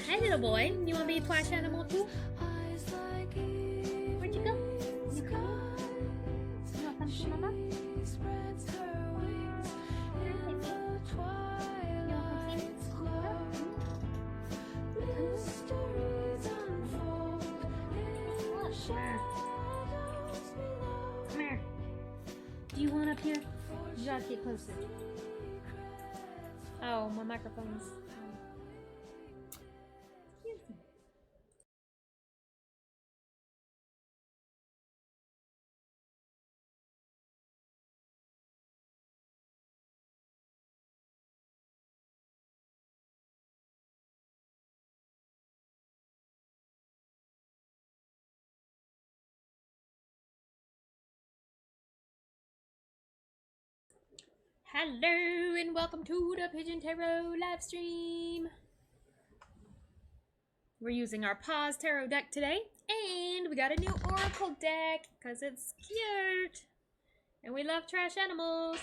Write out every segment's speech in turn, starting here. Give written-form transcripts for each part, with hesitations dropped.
Hi, little boy. You want to be a trash animal too? Where'd you go? You coming? You want to come see Mama? Hi, baby. You want to come see me? Come here. Do you want up here? You gotta get closer. Oh, my microphone's. Hello and welcome to the Pigeon Tarot live stream. We're using our Pause Tarot deck today, and we got a new Oracle deck because it's cute, and we love trash animals.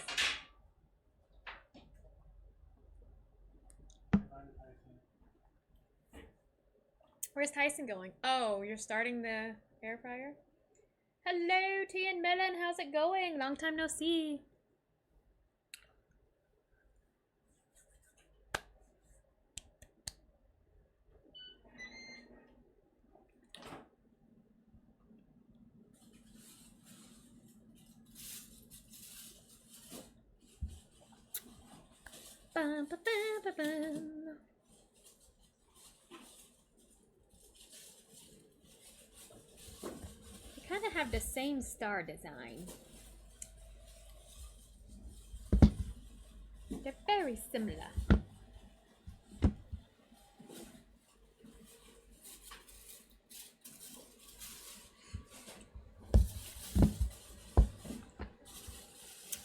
Where's Tyson going? Oh, you're starting the air fryer? Hello, Tea and Melon. How's it going? Long time no see. Bum, ba, bum, ba, bum. They kind of have the same star design. They're very similar.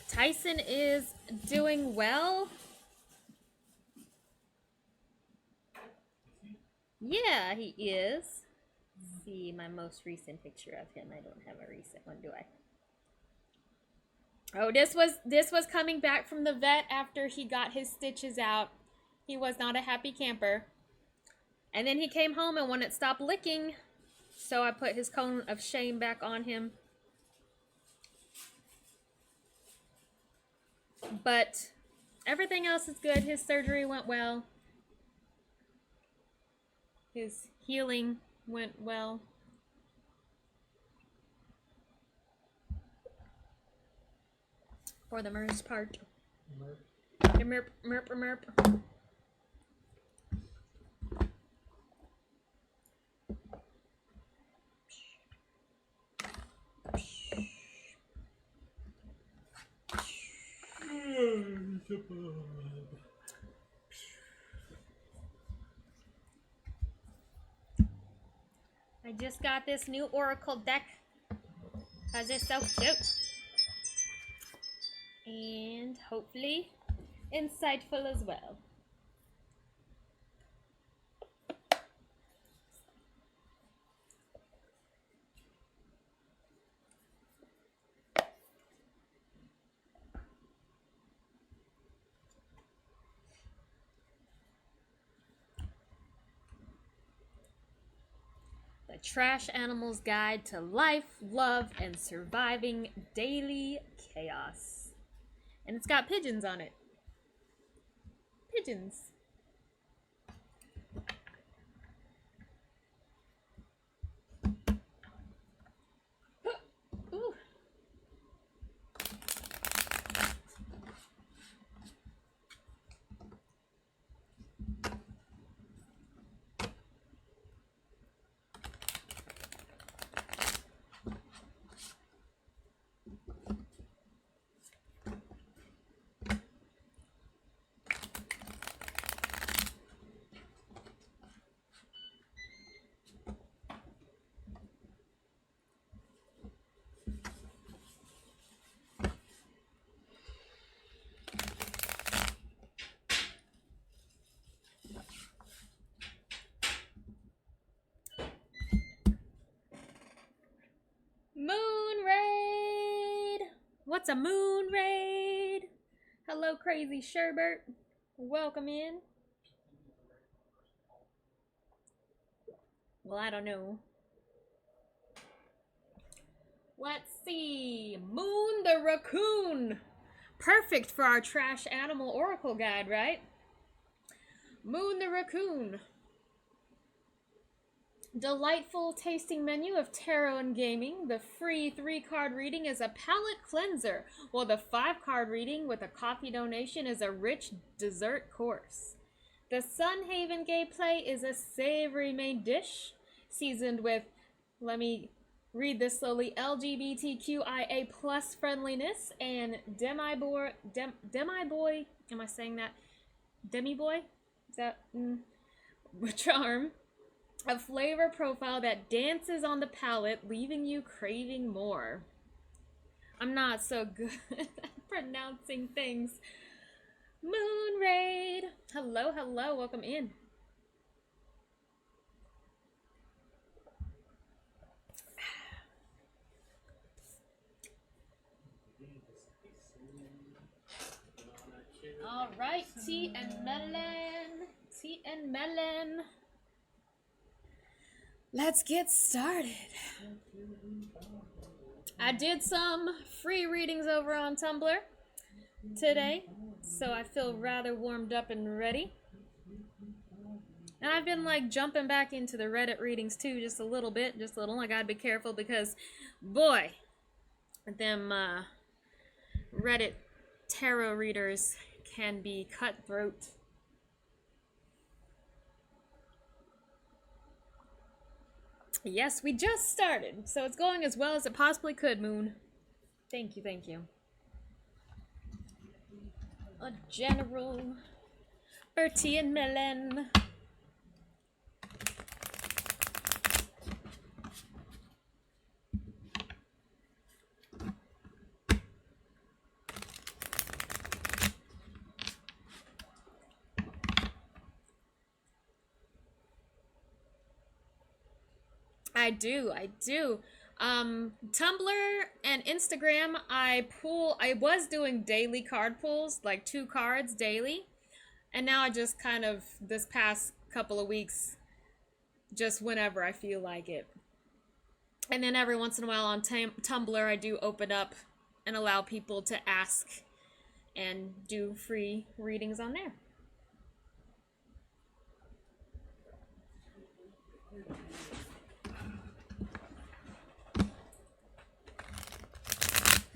Tyson is doing well. Yeah, he is. Let's see my most recent picture of him. I don't have a recent one, do I? Oh, this was coming back from the vet after he got his stitches out. He was not a happy camper. And then he came home and wouldn't stop licking. So I put his cone of shame back on him. But everything else is good. His surgery went well. His healing went well. For the most part. The merp, merp, merp. I just got this new Oracle deck because it's so cute. And hopefully insightful as well. The Trash Animal's Guide to Life, Love, and Surviving Daily Chaos. And it's got pigeons on it. Pigeons. Ooh. Moon raid! What's a moon raid? Hello, Crazy Sherbert. Welcome in. Well, I don't know. Let's see. Moon the Raccoon. Perfect for our trash animal oracle guide, right? Moon the Raccoon. Delightful tasting menu of tarot and gaming. The free 3-card reading is a palate cleanser, while the 5-card reading with a coffee donation is a rich dessert course. The Sunhaven gameplay is a savory main dish, seasoned with, let me read this slowly, LGBTQIA plus friendliness and demi-boy, am I saying that? Demi-boy? Is that, charm. A flavor profile that dances on the palate, leaving you craving more. I'm not so good at pronouncing things. Moon Raid. Hello, hello. Welcome in. All right, tea and melon. Tea and melon. Let's get started. I did some free readings over on Tumblr today, so I feel rather warmed up and ready. And I've been like jumping back into the Reddit readings too, just a little bit, I gotta be careful because, boy, them Reddit tarot readers can be cutthroat. Yes, we just started, so it's going as well as it possibly could, Moon. Thank you, thank you. A general Bertie and melon. I do. Tumblr and Instagram, I was doing daily card pulls, like 2 cards daily. And now I just kind of, this past couple of weeks, just whenever I feel like it. And then every once in a while on Tumblr, I do open up and allow people to ask and do free readings on there.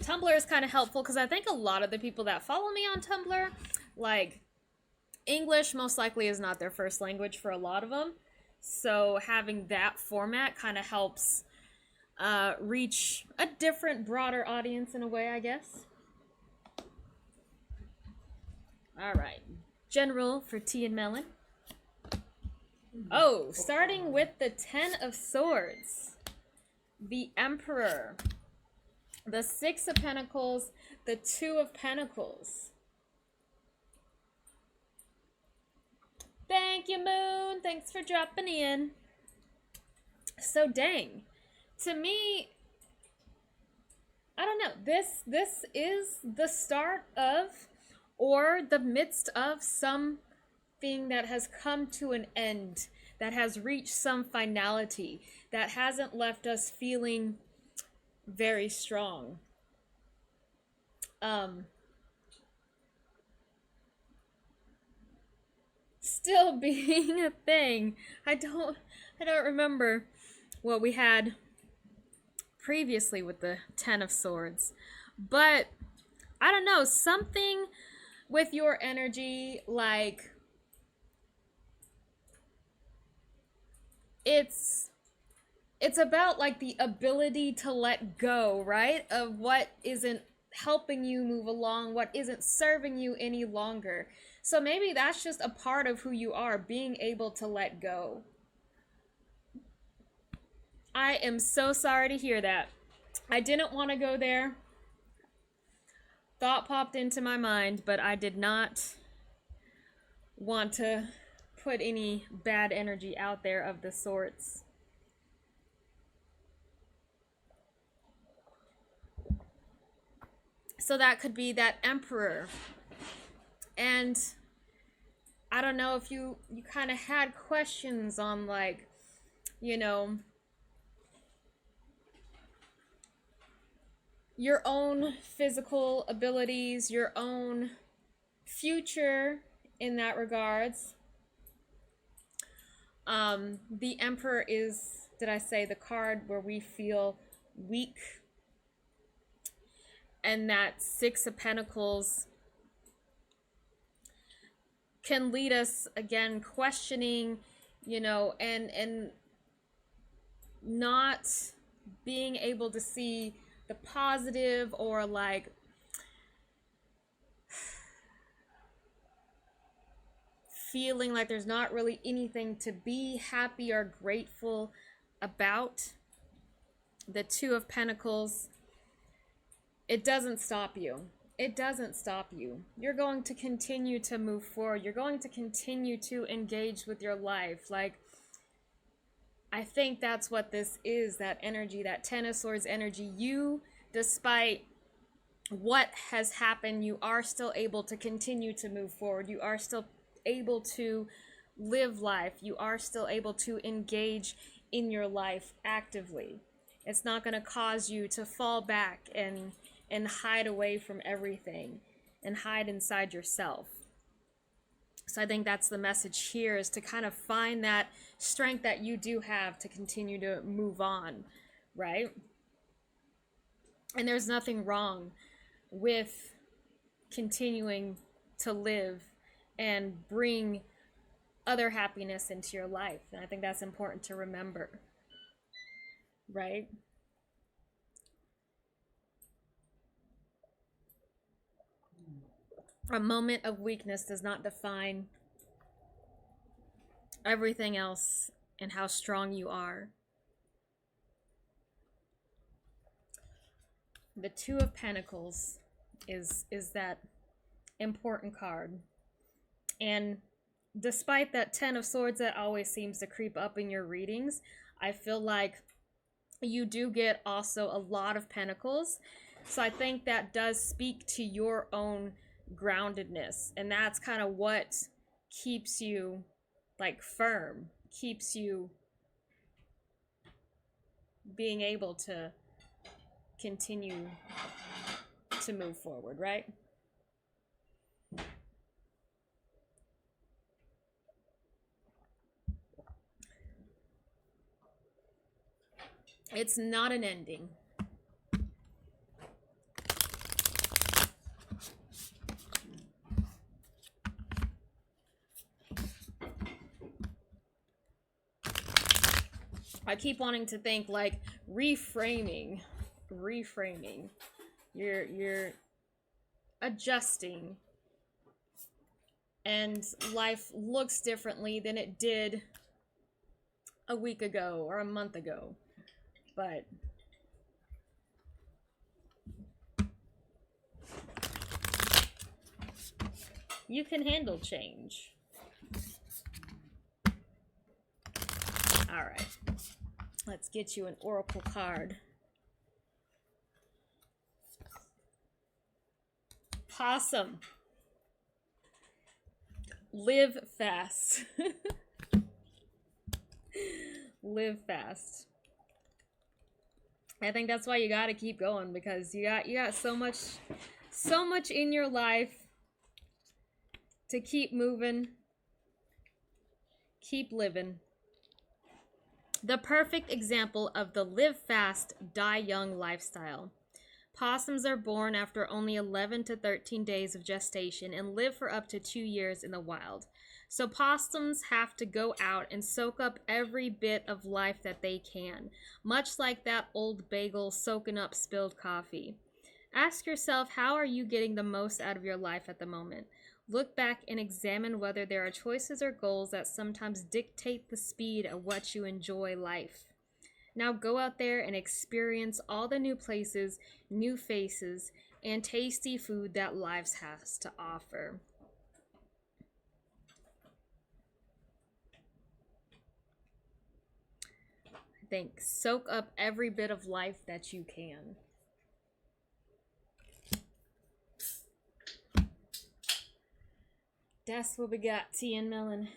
Tumblr is kind of helpful because I think a lot of the people that follow me on Tumblr, like, English most likely is not their first language for a lot of them. So having that format kind of helps reach a different, broader audience in a way, I guess. All right. General for tea and melon. Oh, starting with the 10 of Swords. The Emperor. The 6 of Pentacles, the 2 of Pentacles. Thank you, Moon. Thanks for dropping in. So, dang. To me, I don't know. This is the start of, or the midst of, something that has come to an end, that has reached some finality, that hasn't left us feeling very strong. Still being a thing. I don't remember what we had previously with the 10 of Swords, but I don't know, something with your energy, like, it's about, like, the ability to let go, right? Of what isn't helping you move along, what isn't serving you any longer. So maybe that's just a part of who you are, being able to let go. I am so sorry to hear that. I didn't want to go there. Thought popped into my mind, but I did not want to put any bad energy out there of the sorts. So that could be that Emperor. And I don't know if you kind of had questions on, like, you know, your own physical abilities, your own future in that regards. The Emperor is, did I say, the card where we feel weak, and that Six of Pentacles can lead us again questioning, and not being able to see the positive, or like feeling like there's not really anything to be happy or grateful about. The Two of Pentacles, it doesn't stop you. It doesn't stop you. You're going to continue to move forward. You're going to continue to engage with your life. Like, I think that's what this is, that energy, that Ten of Swords energy. You, despite what has happened, you are still able to continue to move forward. You are still able to live life. You are still able to engage in your life actively. It's not going to cause you to fall back and hide away from everything and hide inside yourself. So I think that's the message here, is to kind of find that strength that you do have to continue to move on, right? And there's nothing wrong with continuing to live and bring other happiness into your life. And I think that's important to remember, right? A moment of weakness does not define everything else and how strong you are. The Two of Pentacles is that important card. And despite that Ten of Swords that always seems to creep up in your readings, I feel like you do get also a lot of Pentacles. So I think that does speak to your own groundedness, and that's kind of what keeps you like firm, keeps you being able to continue to move forward, right? It's not an ending. I keep wanting to think like reframing. You're adjusting, and life looks differently than it did a week ago or a month ago. But you can handle change. All right. Let's get you an oracle card. Possum. Live fast. Live fast. I think that's why you got to keep going, because you got so much in your life to keep moving, keep living. The perfect example of the live fast, die young lifestyle. Possums are born after only 11 to 13 days of gestation and live for up to 2 years in the wild. So possums have to go out and soak up every bit of life that they can, much like that old bagel soaking up spilled coffee. Ask yourself, how are you getting the most out of your life at the moment? Look back and examine whether there are choices or goals that sometimes dictate the speed at which you enjoy life. Now go out there and experience all the new places, new faces, and tasty food that life has to offer. I think soak up every bit of life that you can. That's what we got, tea and melon.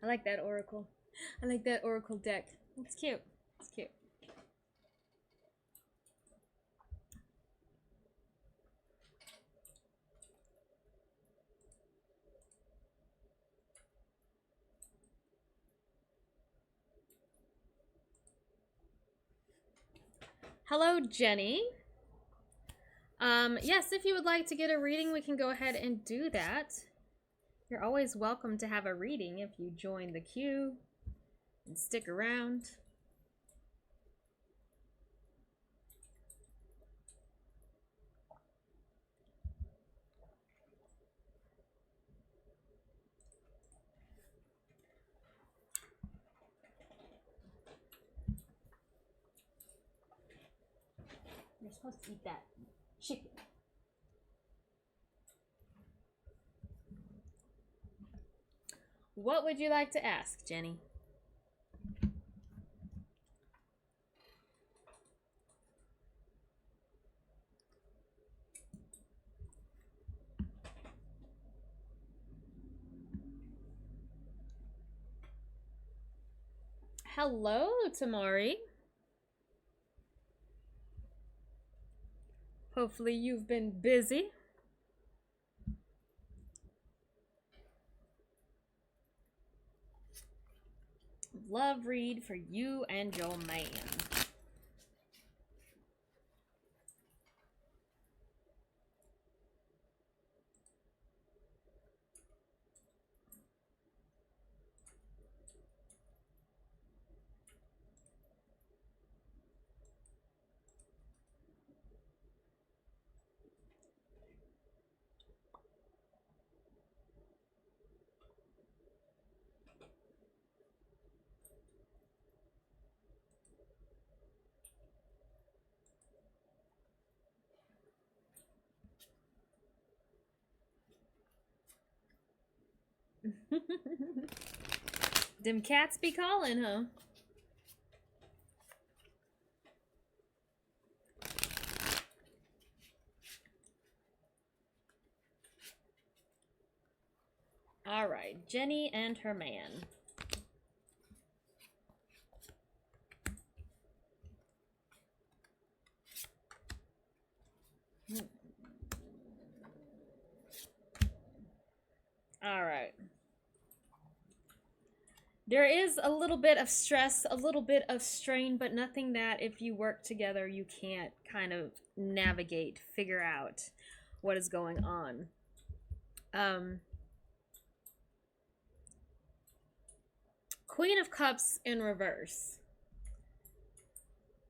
I like that oracle. I like that oracle deck. It's cute. It's cute. Hello, Jenny. Yes, if you would like to get a reading, we can go ahead and do that. You're always welcome to have a reading if you join the queue and stick around. You're supposed to eat that chicken. What would you like to ask, Jenny? Hello, Tamari. Hopefully you've been busy. Love read for you and your man. Them cats be calling, huh? All right, Jenny and her man. All right. There is a little bit of stress, a little bit of strain, but nothing that if you work together, you can't kind of navigate, figure out what is going on. Queen of Cups in reverse.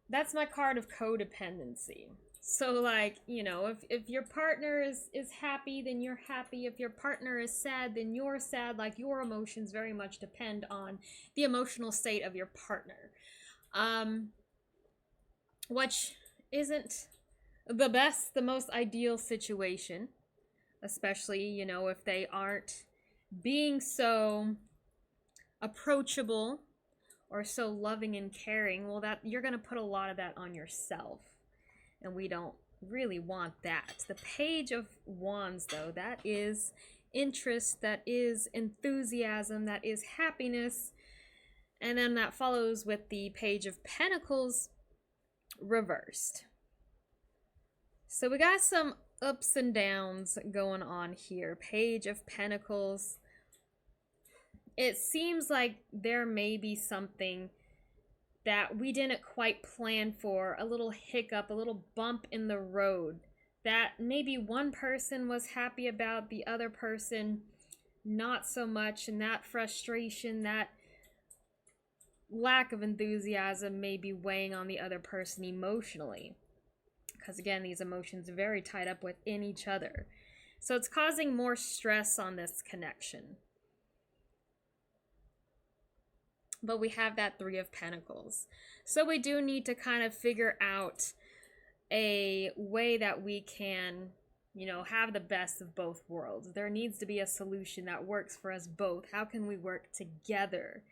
That's my card of codependency. So, like, you know, if your partner is happy, then you're happy. If your partner is sad, then you're sad. Like, your emotions very much depend on the emotional state of your partner. Which isn't the best, the most ideal situation. Especially, you know, if they aren't being so approachable or so loving and caring. Well, that you're going to put a lot of that on yourself. And we don't really want that. The Page of Wands, though, that is interest, that is enthusiasm, that is happiness. And then that follows with the Page of Pentacles reversed. So we got some ups and downs going on here. Page of Pentacles. It seems like there may be something that we didn't quite plan for, a little hiccup, a little bump in the road that maybe one person was happy about, the other person not so much, and that frustration, that lack of enthusiasm may be weighing on the other person emotionally. Because again, these emotions are very tied up within each other. So it's causing more stress on this connection. But we have that Three of Pentacles. So we do need to kind of figure out a way that we can, you know, have the best of both worlds. There needs to be a solution that works for us both. How can we work together?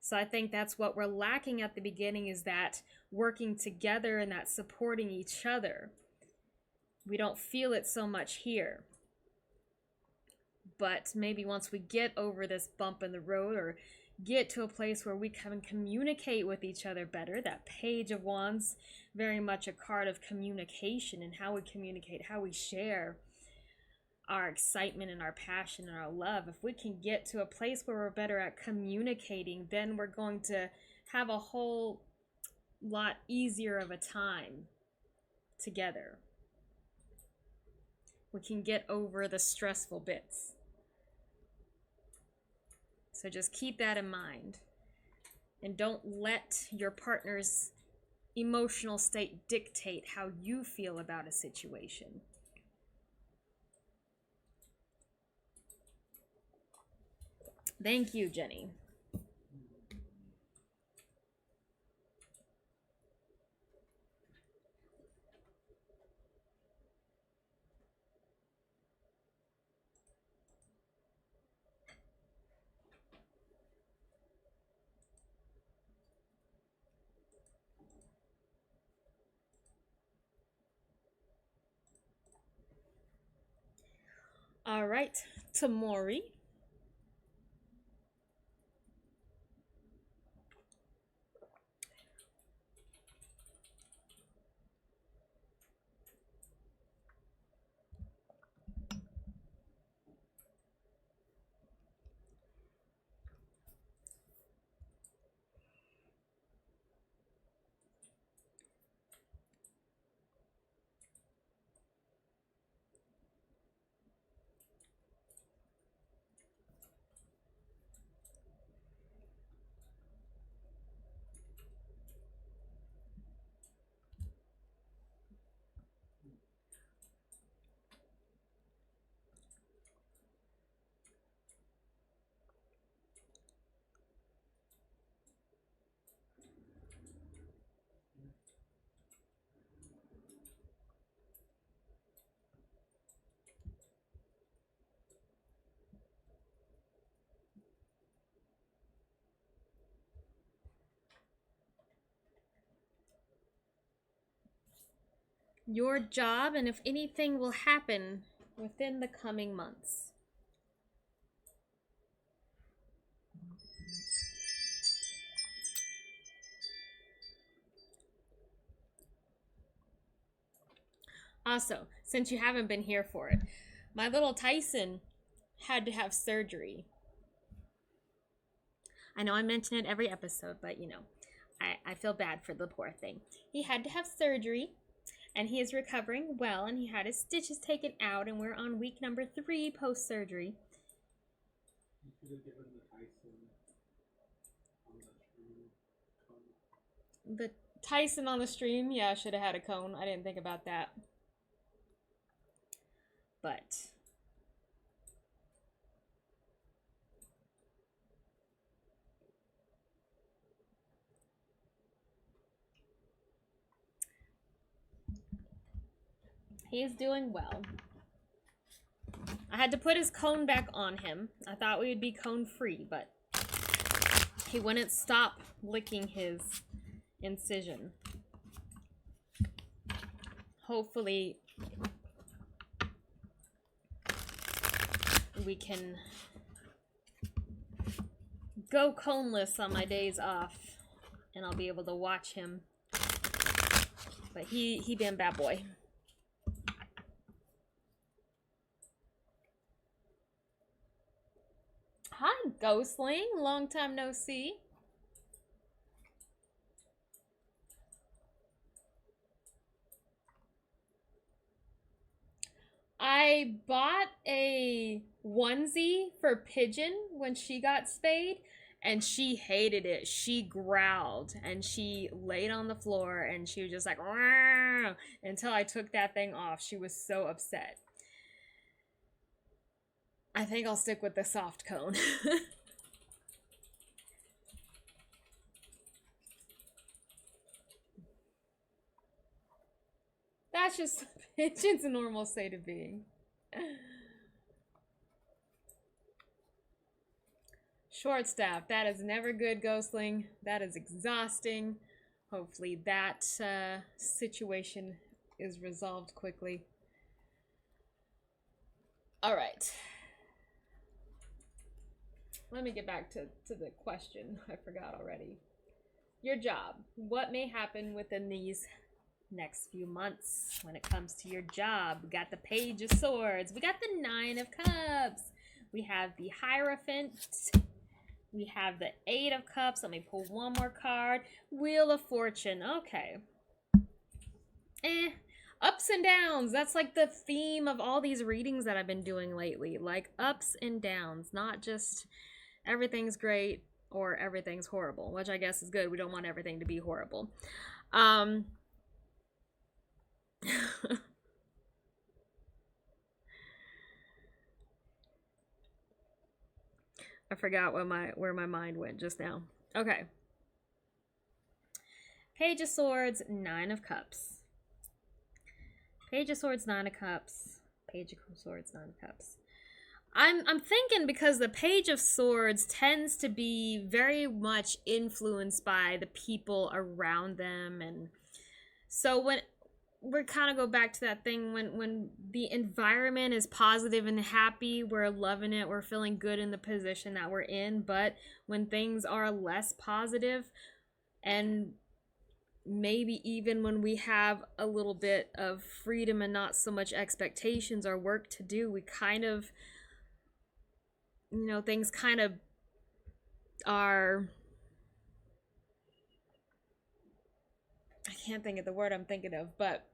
So I think that's what we're lacking at the beginning, is that working together and that supporting each other. We don't feel it so much here. But maybe once we get over this bump in the road, or get to a place where we can communicate with each other better, that Page of Wands, very much a card of communication and how we communicate, how we share our excitement and our passion and our love. If we can get to a place where we're better at communicating, then we're going to have a whole lot easier of a time together. We can get over the stressful bits. So just keep that in mind. And don't let your partner's emotional state dictate how you feel about a situation. Thank you, Jenny. All right, Tamori. Your job, and if anything will happen within the coming months. Also, since you haven't been here for it, my little Tyson had to have surgery. I know I mention it every episode, but you know, I feel bad for the poor thing. He had to have surgery, and he is recovering well, and he had his stitches taken out, and we're on week number 3 post-surgery. You could have given the Tyson on the stream cone. The Tyson on the stream, yeah, I should have had a cone. I didn't think about that. But he's doing well. I had to put his cone back on him. I thought we would be cone free, but he wouldn't stop licking his incision. Hopefully we can go coneless on my days off, and I'll be able to watch him. But he been bad boy. Hi, Ghostling. Long time no see. I bought a onesie for Pigeon when she got spayed, and she hated it. She growled, and she laid on the floor, and she was just like, "Rrr," until I took that thing off. She was so upset. I think I'll stick with the soft cone. That's just Pigeon's normal state of being. Short staff. That is never good, Ghostling. That is exhausting. Hopefully that situation is resolved quickly. All right. let me get back to the question. I forgot already. Your job. What may happen within these next few months when it comes to your job? We got the Page of Swords. We got the Nine of Cups. We have the Hierophant. We have the Eight of Cups. Let me pull one more card. Wheel of Fortune. Okay. Ups and downs. That's like the theme of all these readings that I've been doing lately. Like ups and downs. Not just everything's great or everything's horrible, which I guess is good. We don't want everything to be horrible. I forgot where my mind went just now. Okay. Page of Swords, Nine of Cups. Page of Swords, Nine of Cups. Page of Swords, Nine of Cups. I'm thinking because the Page of Swords tends to be very much influenced by the people around them, and so when we kind of go back to that thing when the environment is positive and happy, we're loving it, we're feeling good in the position that we're in. But when things are less positive, and maybe even when we have a little bit of freedom and not so much expectations or work to do, we kind of, you know, things kind of are, I can't think of the word I'm thinking of, but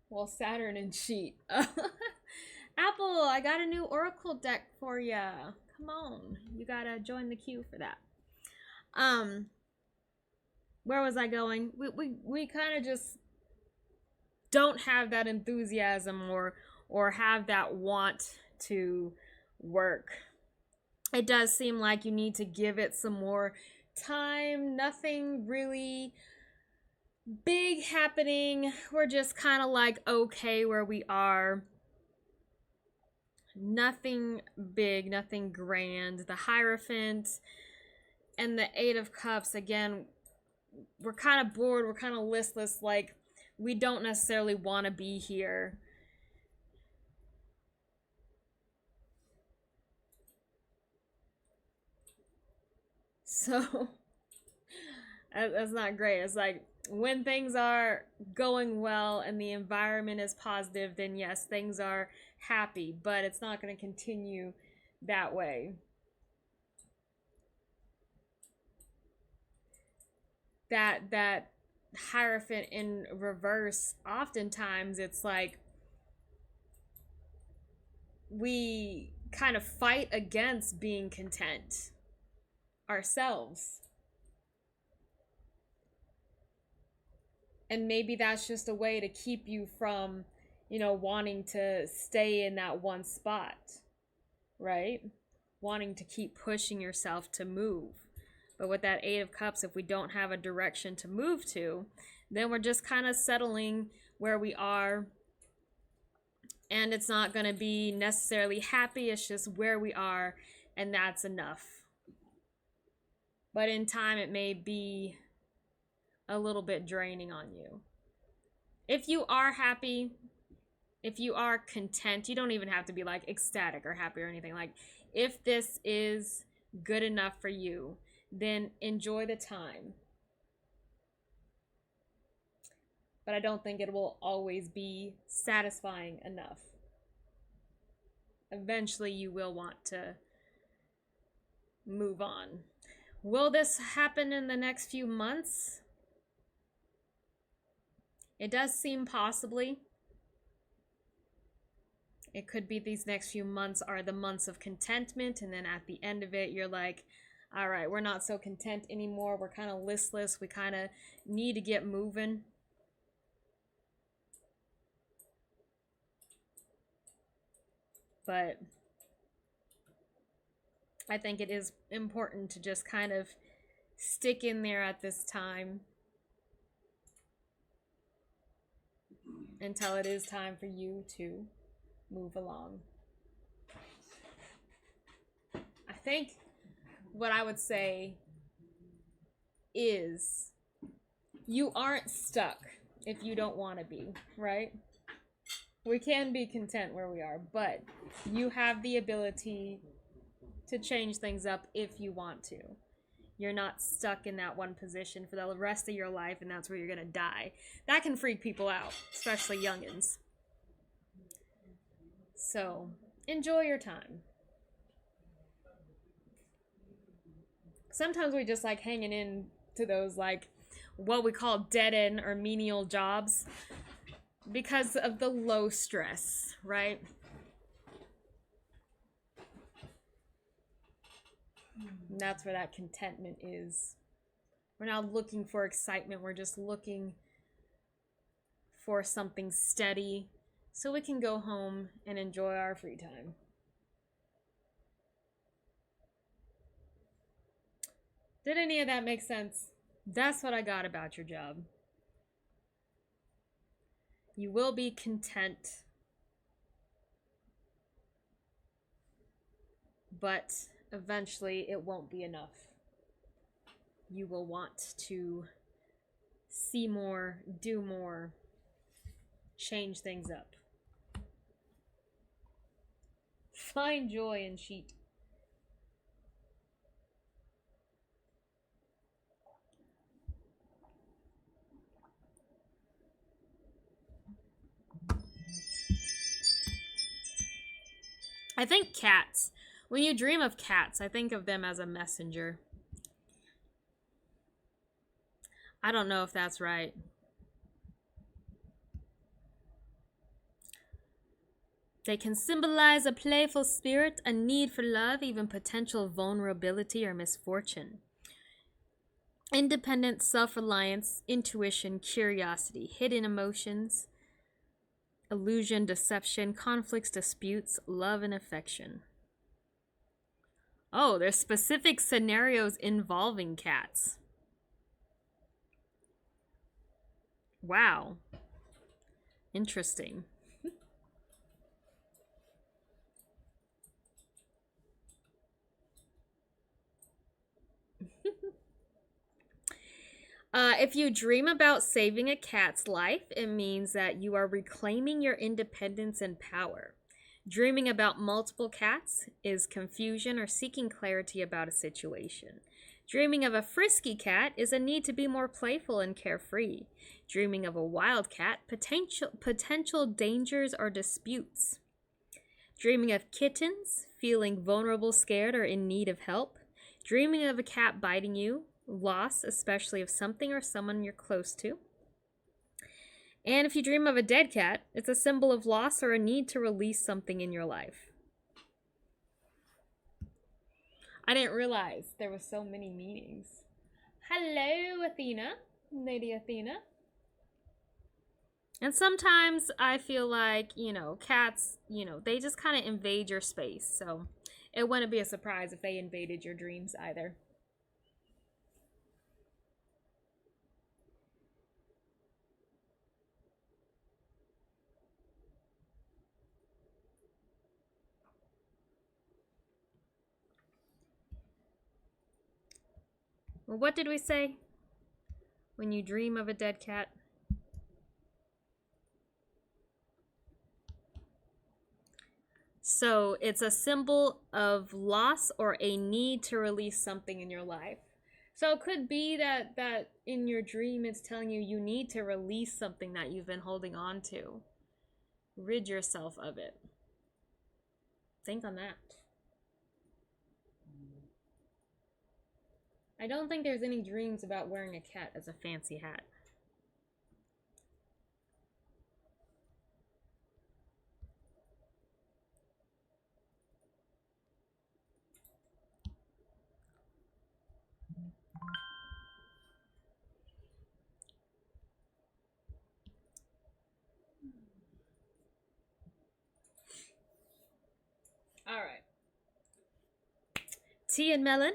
well, Saturn and sheet. Apple, I got a new Oracle deck for ya. Come on, you gotta join the queue for that. Where was I going? We kind of just don't have that enthusiasm or have that want to work. It does seem like you need to give it some more time. Nothing really big happening. We're just kind of like okay where we are. Nothing big, nothing grand. The Hierophant and the Eight of Cups, again, we're kind of bored, we're kind of listless, like we don't necessarily want to be here. So that's not great. It's like when things are going well and the environment is positive, then yes, things are happy, but it's not going to continue that way. That Hierophant in reverse, oftentimes it's like we kind of fight against being content ourselves. And maybe that's just a way to keep you from, you know, wanting to stay in that one spot, right? Wanting to keep pushing yourself to move. But with that Eight of Cups, if we don't have a direction to move to, then we're just kind of settling where we are. And it's not going to be necessarily happy. It's just where we are, and that's enough. But in time, it may be a little bit draining on you. If you are happy, if you are content, you don't even have to be like ecstatic or happy or anything. Like, if this is good enough for you, then enjoy the time. But I don't think it will always be satisfying enough. Eventually, you will want to move on. Will this happen in the next few months? It does seem possibly. It could be these next few months are the months of contentment, and then at the end of it, you're like, all right, we're not so content anymore. We're kind of listless. We kind of need to get moving. But I think it is important to just kind of stick in there at this time until it is time for you to move along. I think what I would say is you aren't stuck if you don't want to be, right? We can be content where we are, but you have the ability to change things up if you want to. You're not stuck in that one position for the rest of your life, and that's where you're gonna die. That can freak people out, especially youngins. So, enjoy your time. Sometimes we just like hanging in to those like what we call dead end or menial jobs because of the low stress, right? And that's where that contentment is. We're not looking for excitement, we're just looking for something steady so we can go home and enjoy our free time. Did any of that make sense? That's what I got about your job. You will be content, but eventually it won't be enough. You will want to see more, do more, change things up. Find joy in sheet. I think cats. When you dream of cats, I think of them as a messenger. I don't know if that's right. They can symbolize a playful spirit, a need for love, even potential vulnerability or misfortune. Independence, self-reliance, intuition, curiosity, hidden emotions, illusion, deception, conflicts, disputes, love, and affection. Oh, there's specific scenarios involving cats. Wow. Interesting. If you dream about saving a cat's life, it means that you are reclaiming your independence and power. Dreaming about multiple cats is confusion or seeking clarity about a situation. Dreaming of a frisky cat is a need to be more playful and carefree. Dreaming of a wild cat, potential dangers or disputes. Dreaming of kittens, feeling vulnerable, scared, or in need of help. Dreaming of a cat biting you, loss, especially of something or someone you're close to. And if you dream of a dead cat, it's a symbol of loss or a need to release something in your life. I didn't realize there were so many meanings. Hello, Athena. Lady Athena. And sometimes I feel like, cats, they just kind of invade your space. So it wouldn't be a surprise if they invaded your dreams either. Well, what did we say when you dream of a dead cat? So it's a symbol of loss or a need to release something in your life. So it could be that in your dream it's telling you you need to release something that you've been holding on to. Rid yourself of it. Think on that. I don't think there's any dreams about wearing a cat as a fancy hat. All right. Tea and melon.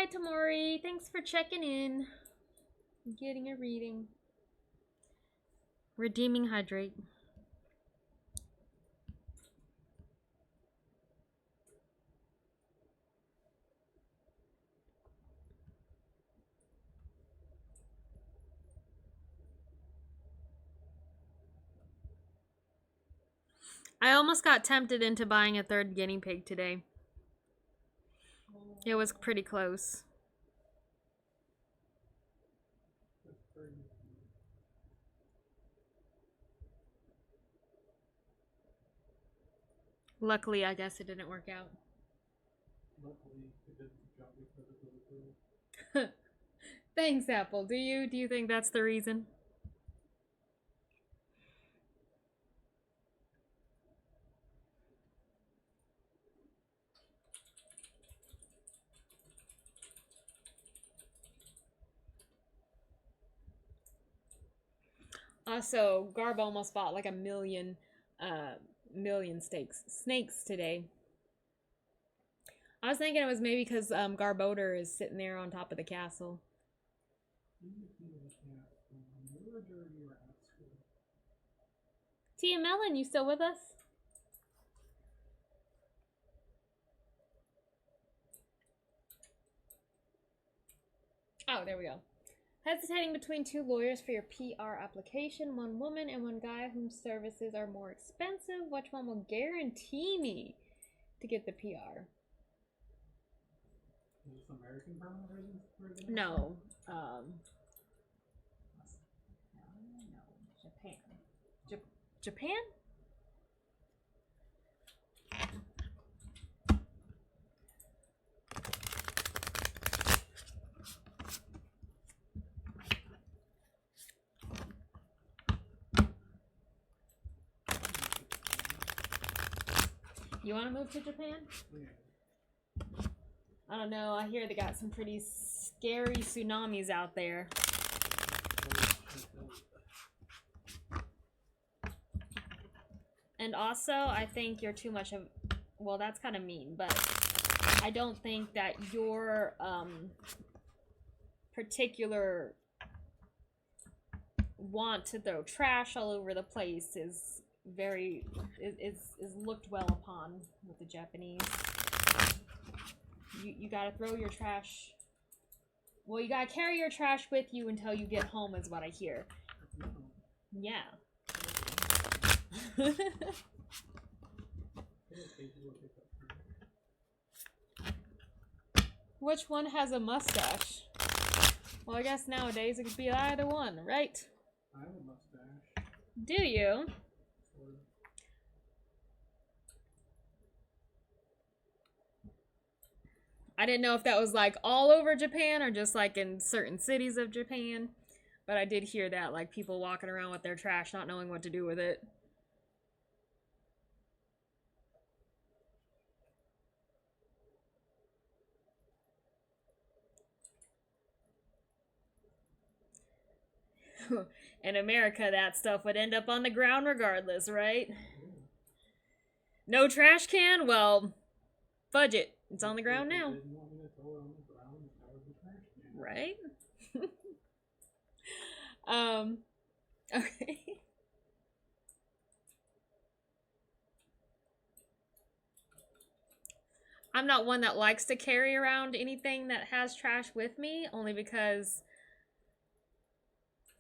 Hi, Tamori. Thanks for checking in. Getting a reading. Redeeming hydrate. I almost got tempted into buying a third guinea pig today. It was pretty close. Luckily, I guess it didn't work out. Luckily, it didn't jump because it was a girl. Thanks, Apple. Do you think that's the reason? Also, Garb almost bought like a million snakes today. I was thinking it was maybe because Garbodor is sitting there on top of the castle. Tia Melon, you still with us? Oh, there we go. Hesitating between two lawyers for your PR application, one woman and one guy whose services are more expensive. Which one will guarantee me to get the PR? Is this American permanent residence? No. Japan. Japan? You want to move to Japan? Yeah. I don't know. I hear they got some pretty scary tsunamis out there. And also, I think you're too much of... Well, that's kind of mean, but I don't think that your particular want to throw trash all over the place is looked well upon with the Japanese. You gotta throw your trash. Well, you gotta carry your trash with you until you get home, is what I hear. Yeah. Which one has a mustache? Well, I guess nowadays it could be either one, right? I have a mustache. Do you? I didn't know if that was like all over Japan or just like in certain cities of Japan. But I did hear that, like people walking around with their trash not knowing what to do with it. In America, that stuff would end up on the ground regardless, right? No trash can? Well, fudge it. It's on the ground now. Right? Okay. I'm not one that likes to carry around anything that has trash with me, only because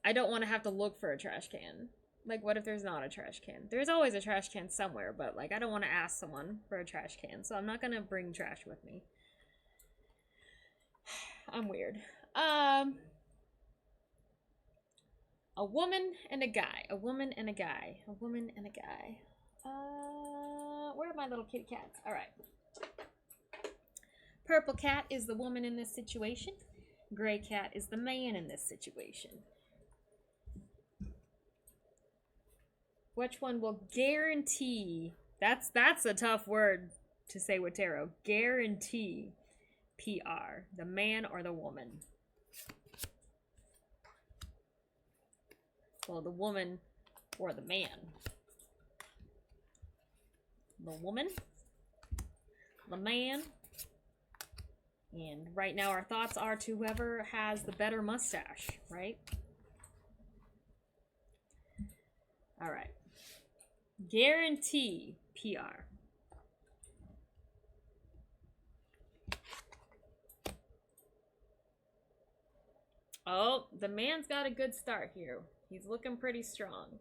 I don't want to have to look for a trash can. Like, what if there's not a trash can? There's always a trash can somewhere, but, like, I don't want to ask someone for a trash can, so I'm not going to bring trash with me. I'm weird. A woman and a guy. A woman and a guy. A woman and a guy. Where are my little kitty cats? Alright. Purple cat is the woman in this situation. Gray cat is the man in this situation. Which one will guarantee... That's a tough word to say with tarot. Guarantee PR. The man or the woman? Well, the woman or the man? The woman? The man? And right now our thoughts are to whoever has the better mustache, right? All right. Guarantee PR. Oh, the man's got a good start here. He's looking pretty strong.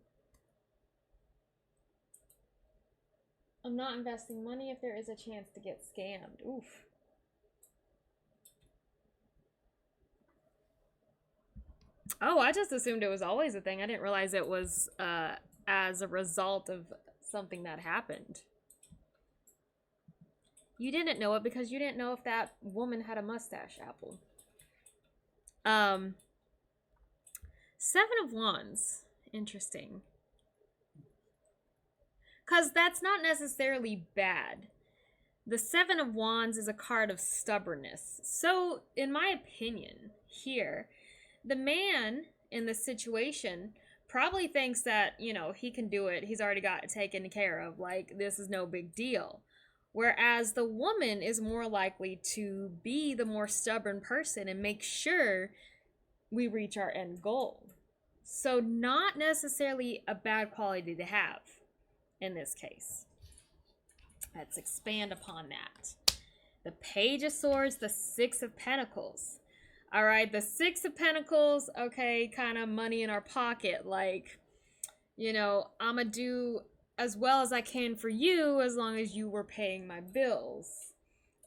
I'm not investing money if there is a chance to get scammed. Oof. Oh, I just assumed it was always a thing. I didn't realize it was as a result of something that happened. You didn't know it because you didn't know if that woman had a mustache, Apple. 7 of Wands. Interesting. Because that's not necessarily bad. The 7 of Wands is a card of stubbornness. So, in my opinion, here, the man in this situation probably thinks that, you know, he can do it. He's already got it taken care of. Like, this is no big deal. Whereas the woman is more likely to be the more stubborn person and make sure we reach our end goal. So not necessarily a bad quality to have in this case. Let's expand upon that. The Page of Swords, the 6 of Pentacles. All right, the 6 of Pentacles, okay, kind of money in our pocket. Like, you know, I'm going to do as well as I can for you as long as you were paying my bills.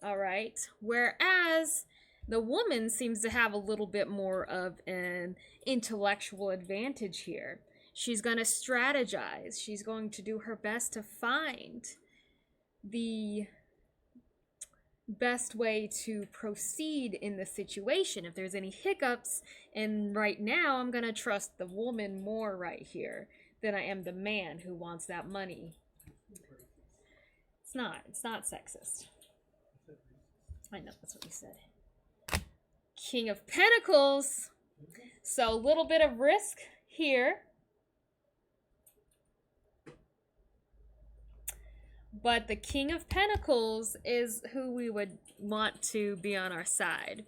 All right. Whereas the woman seems to have a little bit more of an intellectual advantage here. She's going to strategize. She's going to do her best to find the best way to proceed in the situation. If there's any hiccups, and right now I'm going to trust the woman more right here than I am the man who wants that money. It's not sexist. I know, that's what you said. King of Pentacles. So a little bit of risk here. But the King of Pentacles is who we would want to be on our side.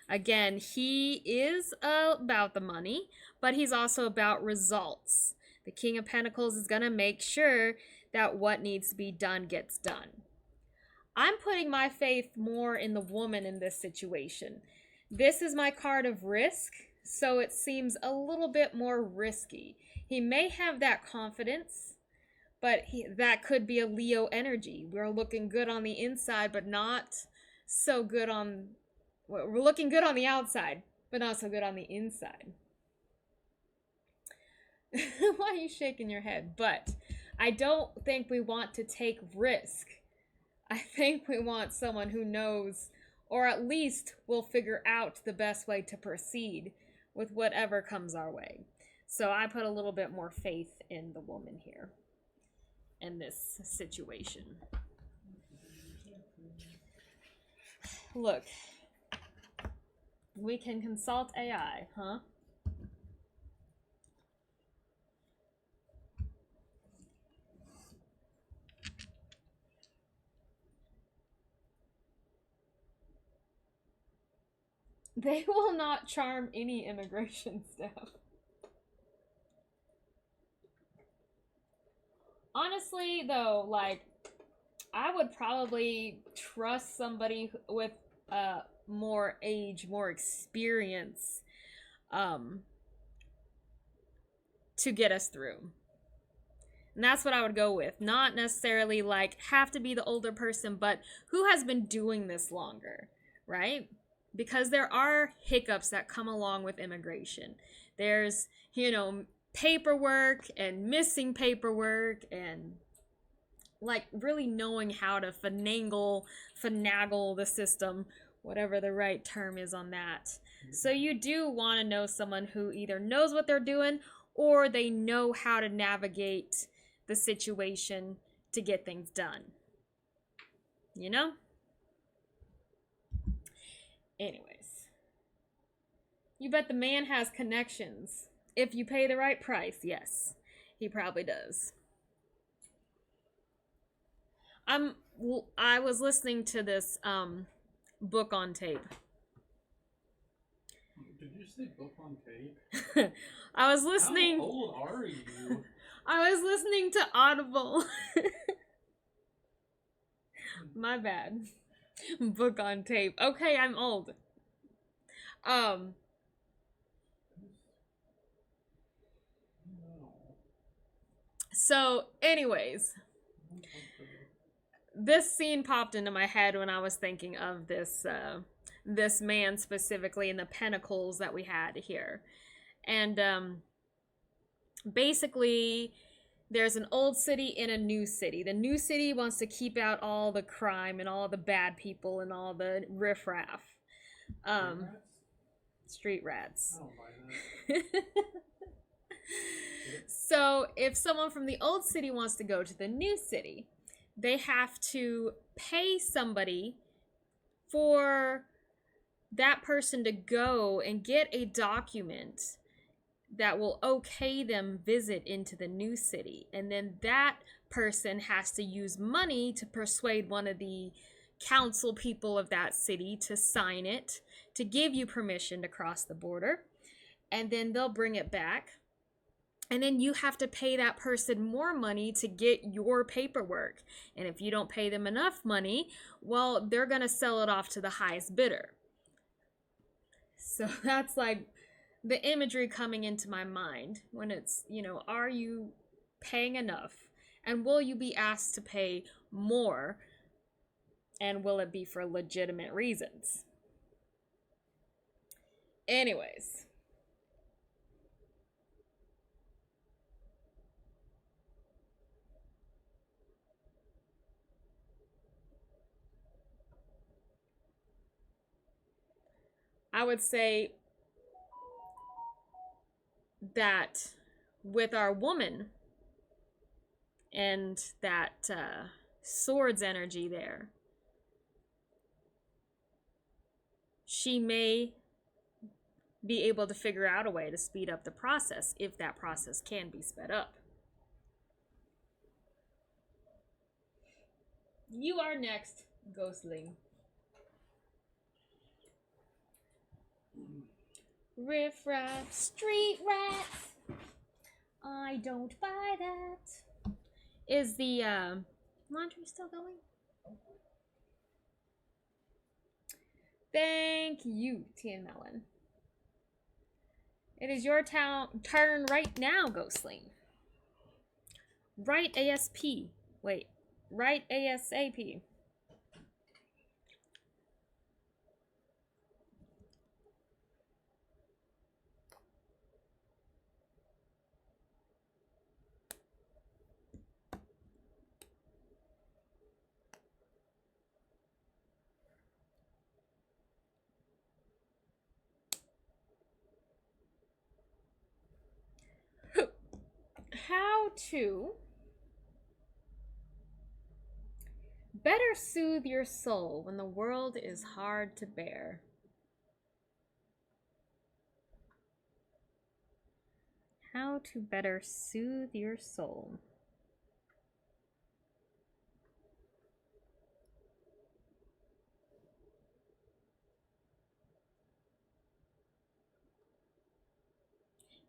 Again, he is about the money, but he's also about results. The King of Pentacles is going to make sure that what needs to be done gets done. I'm putting my faith more in the woman in this situation. This is my card of risk, so it seems a little bit more risky. He may have that confidence, but that could be a Leo energy. We're looking good on the inside, but not so good on... Well, we're looking good on the outside, but not so good on the inside. Why are you shaking your head? But I don't think we want to take risk. I think we want someone who knows, or at least will figure out the best way to proceed with whatever comes our way. So I put a little bit more faith in the woman here in this situation. Look, we can consult AI, huh? They will not charm any immigration staff. Honestly, though, like, I would probably trust somebody with more age, more experience to get us through. And that's what I would go with. Not necessarily like have to be the older person, but who has been doing this longer, right? Because there are hiccups that come along with immigration. There's, you know, paperwork and missing paperwork and like really knowing how to finagle the system, whatever the right term is on that. So you do want to know someone who either knows what they're doing or they know how to navigate the situation to get things done. You know? Anyways. You bet the man has connections. If you pay the right price, yes. He probably does. I was listening to this book on tape. Did you say book on tape? I was listening. How old are you? I was listening to Audible. My bad. Book on tape. Okay, I'm old. No. So, anyways, this scene popped into my head when I was thinking of this this man specifically in the pentacles that we had here. And basically there's an old city and a new city. The new city wants to keep out all the crime and all the bad people and all the riffraff. Street rats. I don't buy that. So if someone from the old city wants to go to the new city, they have to pay somebody for that person to go and get a document that will okay them visit into the new city. And then that person has to use money to persuade one of the council people of that city to sign it, to give you permission to cross the border. And then they'll bring it back. And then you have to pay that person more money to get your paperwork. And if you don't pay them enough money, well, they're going to sell it off to the highest bidder. So that's like the imagery coming into my mind when it's, you know, are you paying enough? And will you be asked to pay more? And will it be for legitimate reasons? Anyways. I would say that with our woman and that swords energy there, she may be able to figure out a way to speed up the process if that process can be sped up. You are next, Ghostling. Riff raff, street rats. I don't buy that. Is the laundry still going? Thank you, Tian Melon. It is your turn right now, Ghostling. Right ASP. Wait. Right ASAP. How to better soothe your soul when the world is hard to bear. How to better soothe your soul.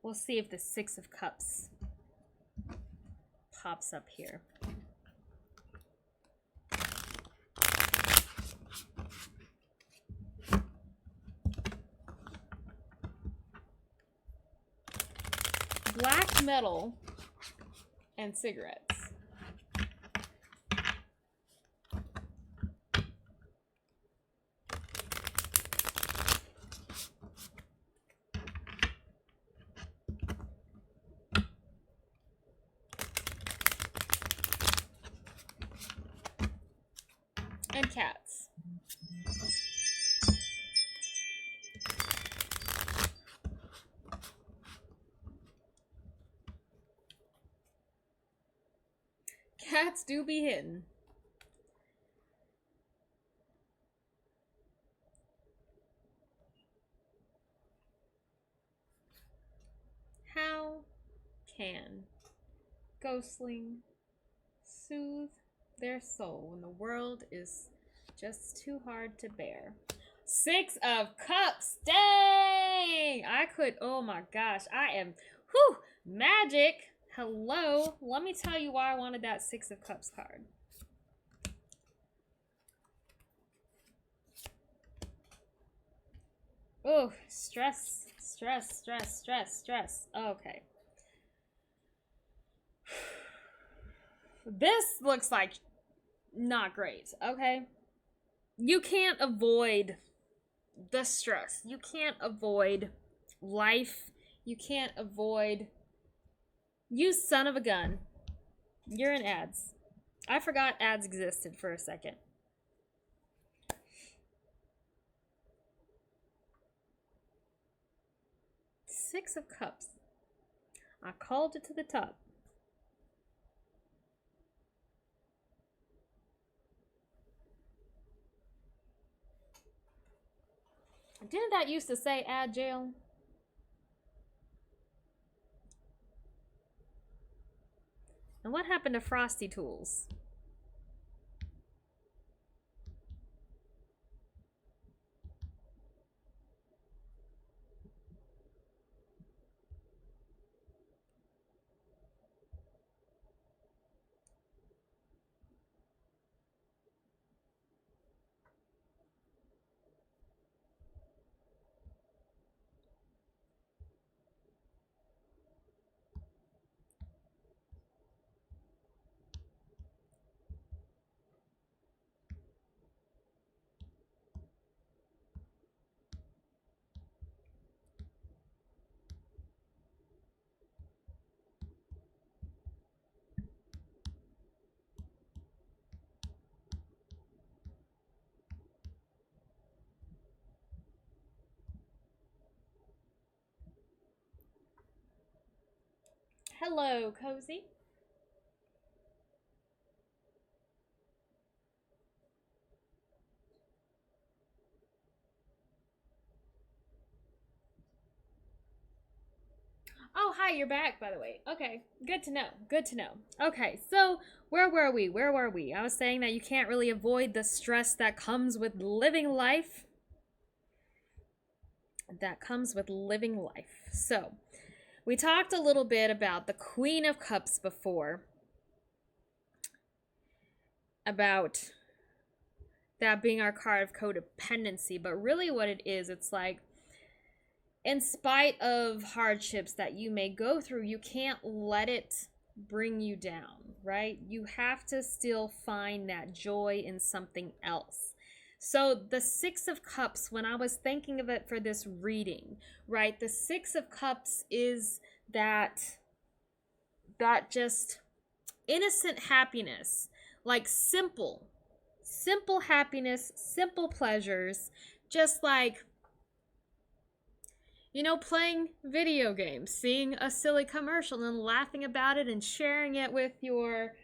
We'll see if the Six of Cups pops up here. Black metal and cigarettes. And cats. Cats do be hidden. How can Ghostling soothe their soul when the world is Just too hard to bear. 6 of Cups. Dang! I could, oh my gosh. I am, whew, magic. Hello. Let me tell you why I wanted that 6 of Cups card. Oh, stress, stress, stress, stress, stress. Okay. This looks like not great, okay? You can't avoid the stress. You can't avoid life. You can't avoid... You son of a gun. You're in ads. I forgot ads existed for a second. Six of Cups. I called it to the top. Didn't that used to say ad jail? And what happened to Frosty Tools? Hello, Cozy. Oh, hi, you're back, by the way. Okay, good to know. Good to know. Okay, so where were we? Where were we? I was saying that you can't really avoid the stress that comes with living life. So, we talked a little bit about the Queen of Cups before. About that being our card of codependency, but really what it is, it's like, in spite of hardships that you may go through, you can't let it bring you down, right? You have to still find that joy in something else. So the 6 of Cups, when I was thinking of it for this reading, right? The 6 of Cups is that just innocent happiness, like simple happiness, simple pleasures, just like, you know, playing video games, seeing a silly commercial and laughing about it and sharing it with your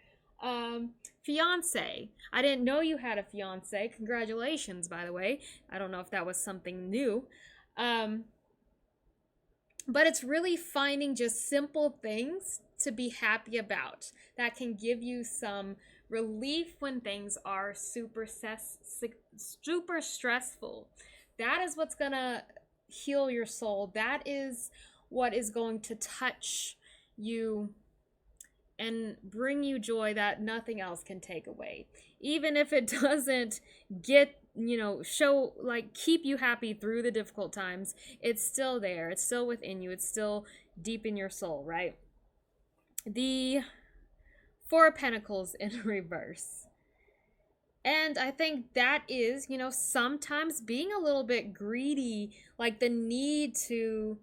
fiance. I didn't know you had a fiance. Congratulations, by the way. I don't know if that was something new. But it's really finding just simple things to be happy about that can give you some relief when things are super stressful. That is what's gonna heal your soul. That is what is going to touch you and bring you joy that nothing else can take away. Even if it doesn't get, you know, show, like, keep you happy through the difficult times, it's still there. It's still within you. It's still deep in your soul, right? The 4 of Pentacles in reverse. And I think that is, you know, sometimes being a little bit greedy, like the need to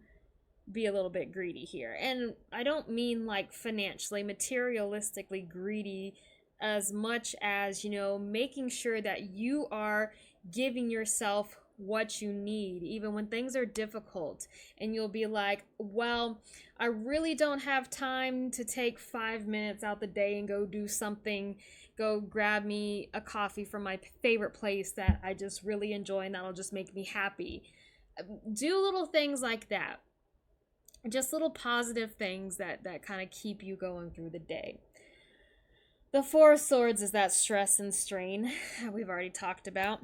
be a little bit greedy here. And I don't mean like financially, materialistically greedy, as much as, you know, making sure that you are giving yourself what you need, even when things are difficult. And you'll be like, well, I really don't have time to take 5 minutes out the day and go do something, go grab me a coffee from my favorite place that I just really enjoy and that'll just make me happy. Do little things like that. Just little positive things that kind of keep you going through the day. The Four of Swords is that stress and strain we've already talked about.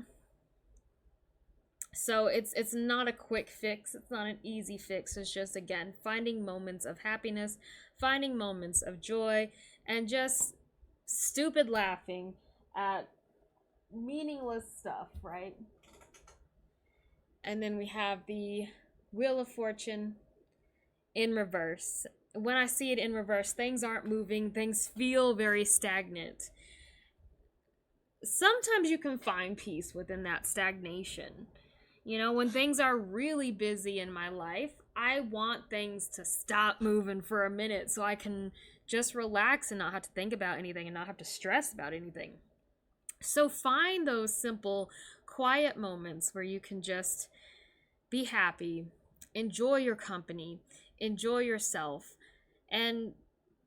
So it's not a quick fix. It's not an easy fix. It's just, again, finding moments of happiness, finding moments of joy, and just stupid laughing at meaningless stuff, right? And then we have the Wheel of Fortune in reverse. When I see it in reverse, things aren't moving. Things feel very stagnant. Sometimes you can find peace within that stagnation. You know, when things are really busy in my life, I want things to stop moving for a minute so I can just relax and not have to think about anything and not have to stress about anything. So find those simple, quiet moments where you can just be happy, enjoy your company, enjoy yourself, and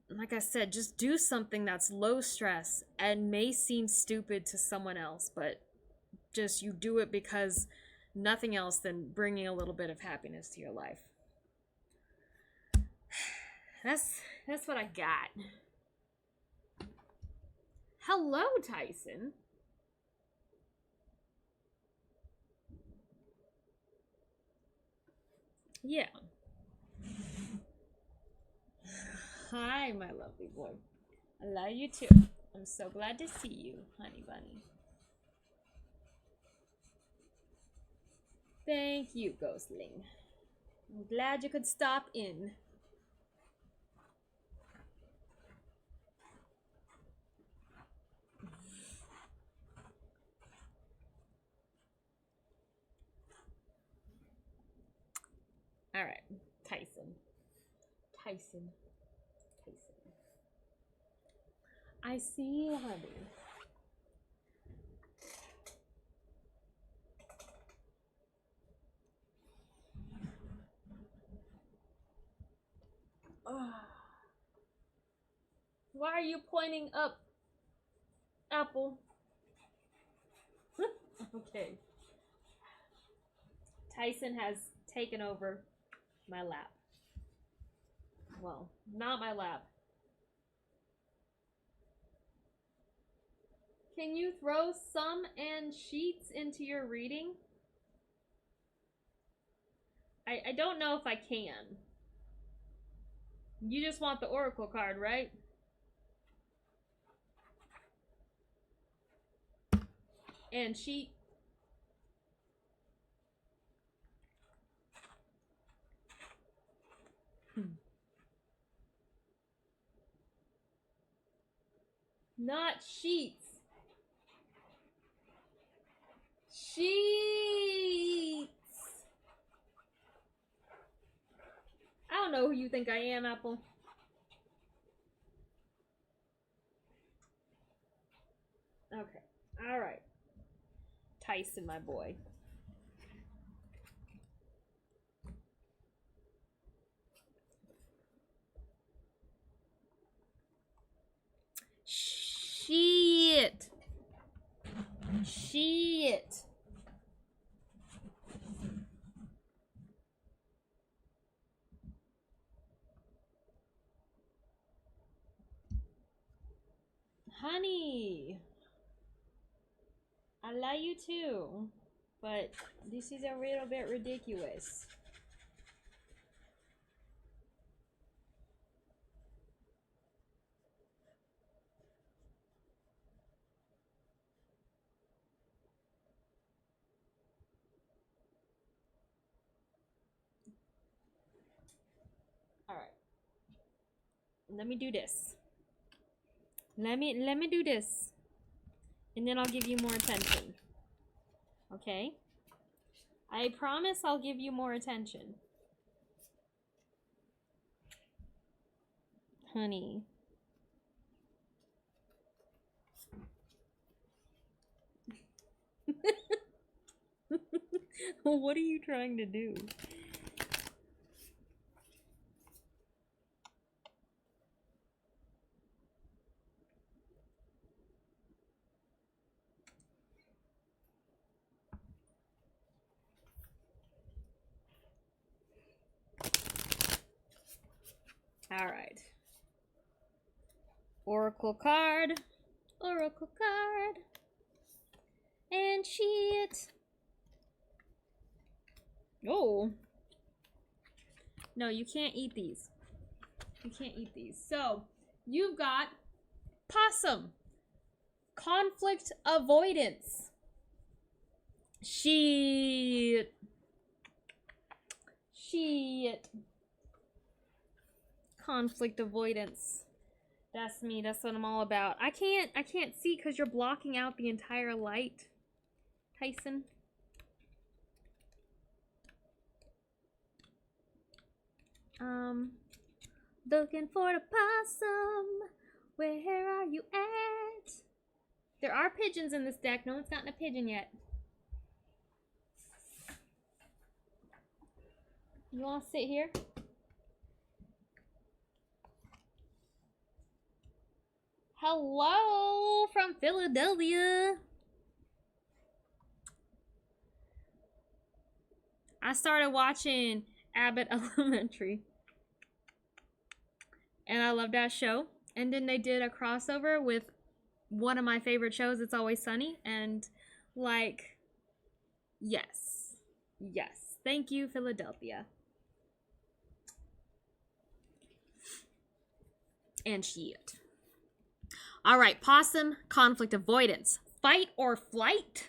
like I said, just do something that's low stress and may seem stupid to someone else, but just you do it because nothing else than bringing a little bit of happiness to your life. That's what I got. Hello, Tyson. Yeah. Hi, my lovely boy. I love you too. I'm so glad to see you, honey bunny. Thank you, Ghostling. I'm glad you could stop in. All right, Tyson. Tyson. I see you, honey. Why are you pointing up, Apple? Okay. Tyson has taken over my lap. Well, not my lap. Can you throw some and sheets into your reading? I don't know if I can. You just want the Oracle card, right? And sheet. Not sheets. Sheets. I don't know who you think I am, Apple. Okay. All right. Tyson, my boy. Shit. Shit. Honey. I love you too. But this is a little bit ridiculous. Alright. Let me do this. Let me do this. And then I'll give you more attention. Okay? I promise I'll give you more attention. Honey. What are you trying to do? All right. Oracle card. oracle card. And shit. Oh. No, you can't eat these. You can't eat these. So, you've got possum. Conflict avoidance. Shit. Shit. Conflict avoidance. That's me. That's what I'm all about. I can't see because you're blocking out the entire light, Tyson. Looking for the possum. Where are you at? There are pigeons in this deck. No one's gotten a pigeon yet. You want to sit here? Hello from Philadelphia. I started watching Abbott Elementary. And I love that show. And then they did a crossover with one of my favorite shows, It's Always Sunny. And, like, yes. Yes. Thank you, Philadelphia. And shit. All right, possum, conflict avoidance. Fight or flight.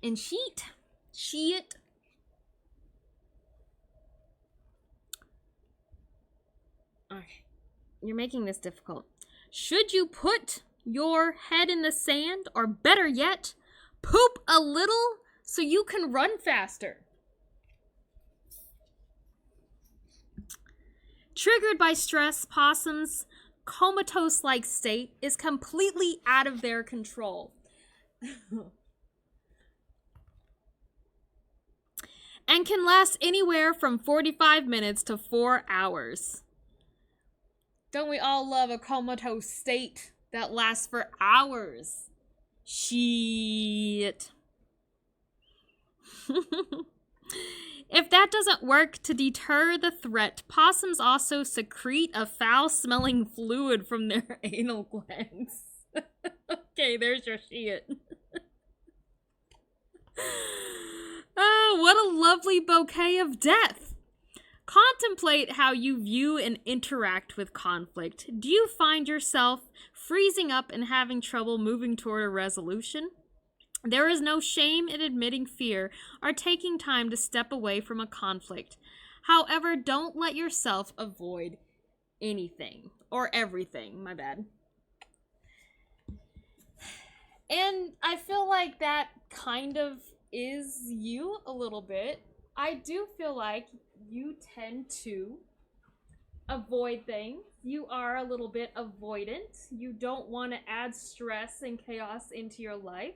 And sheet. Shit. Okay. You're making this difficult. Should you put your head in the sand, or better yet, poop a little so you can run faster? Triggered by stress, possums' comatose-like state is completely out of their control. And can last anywhere from 45 minutes to 4 hours. Don't we all love a comatose state that lasts for hours? Shit. If that doesn't work to deter the threat, possums also secrete a foul-smelling fluid from their anal glands. Okay, there's your shit. Oh, what a lovely bouquet of death. Contemplate how you view and interact with conflict. Do you find yourself freezing up and having trouble moving toward a resolution? There is no shame in admitting fear or taking time to step away from a conflict. However, don't let yourself avoid anything or everything. My bad. And I feel like that kind of is you a little bit. I do feel like you tend to avoid things. You are a little bit avoidant. You don't want to add stress and chaos into your life.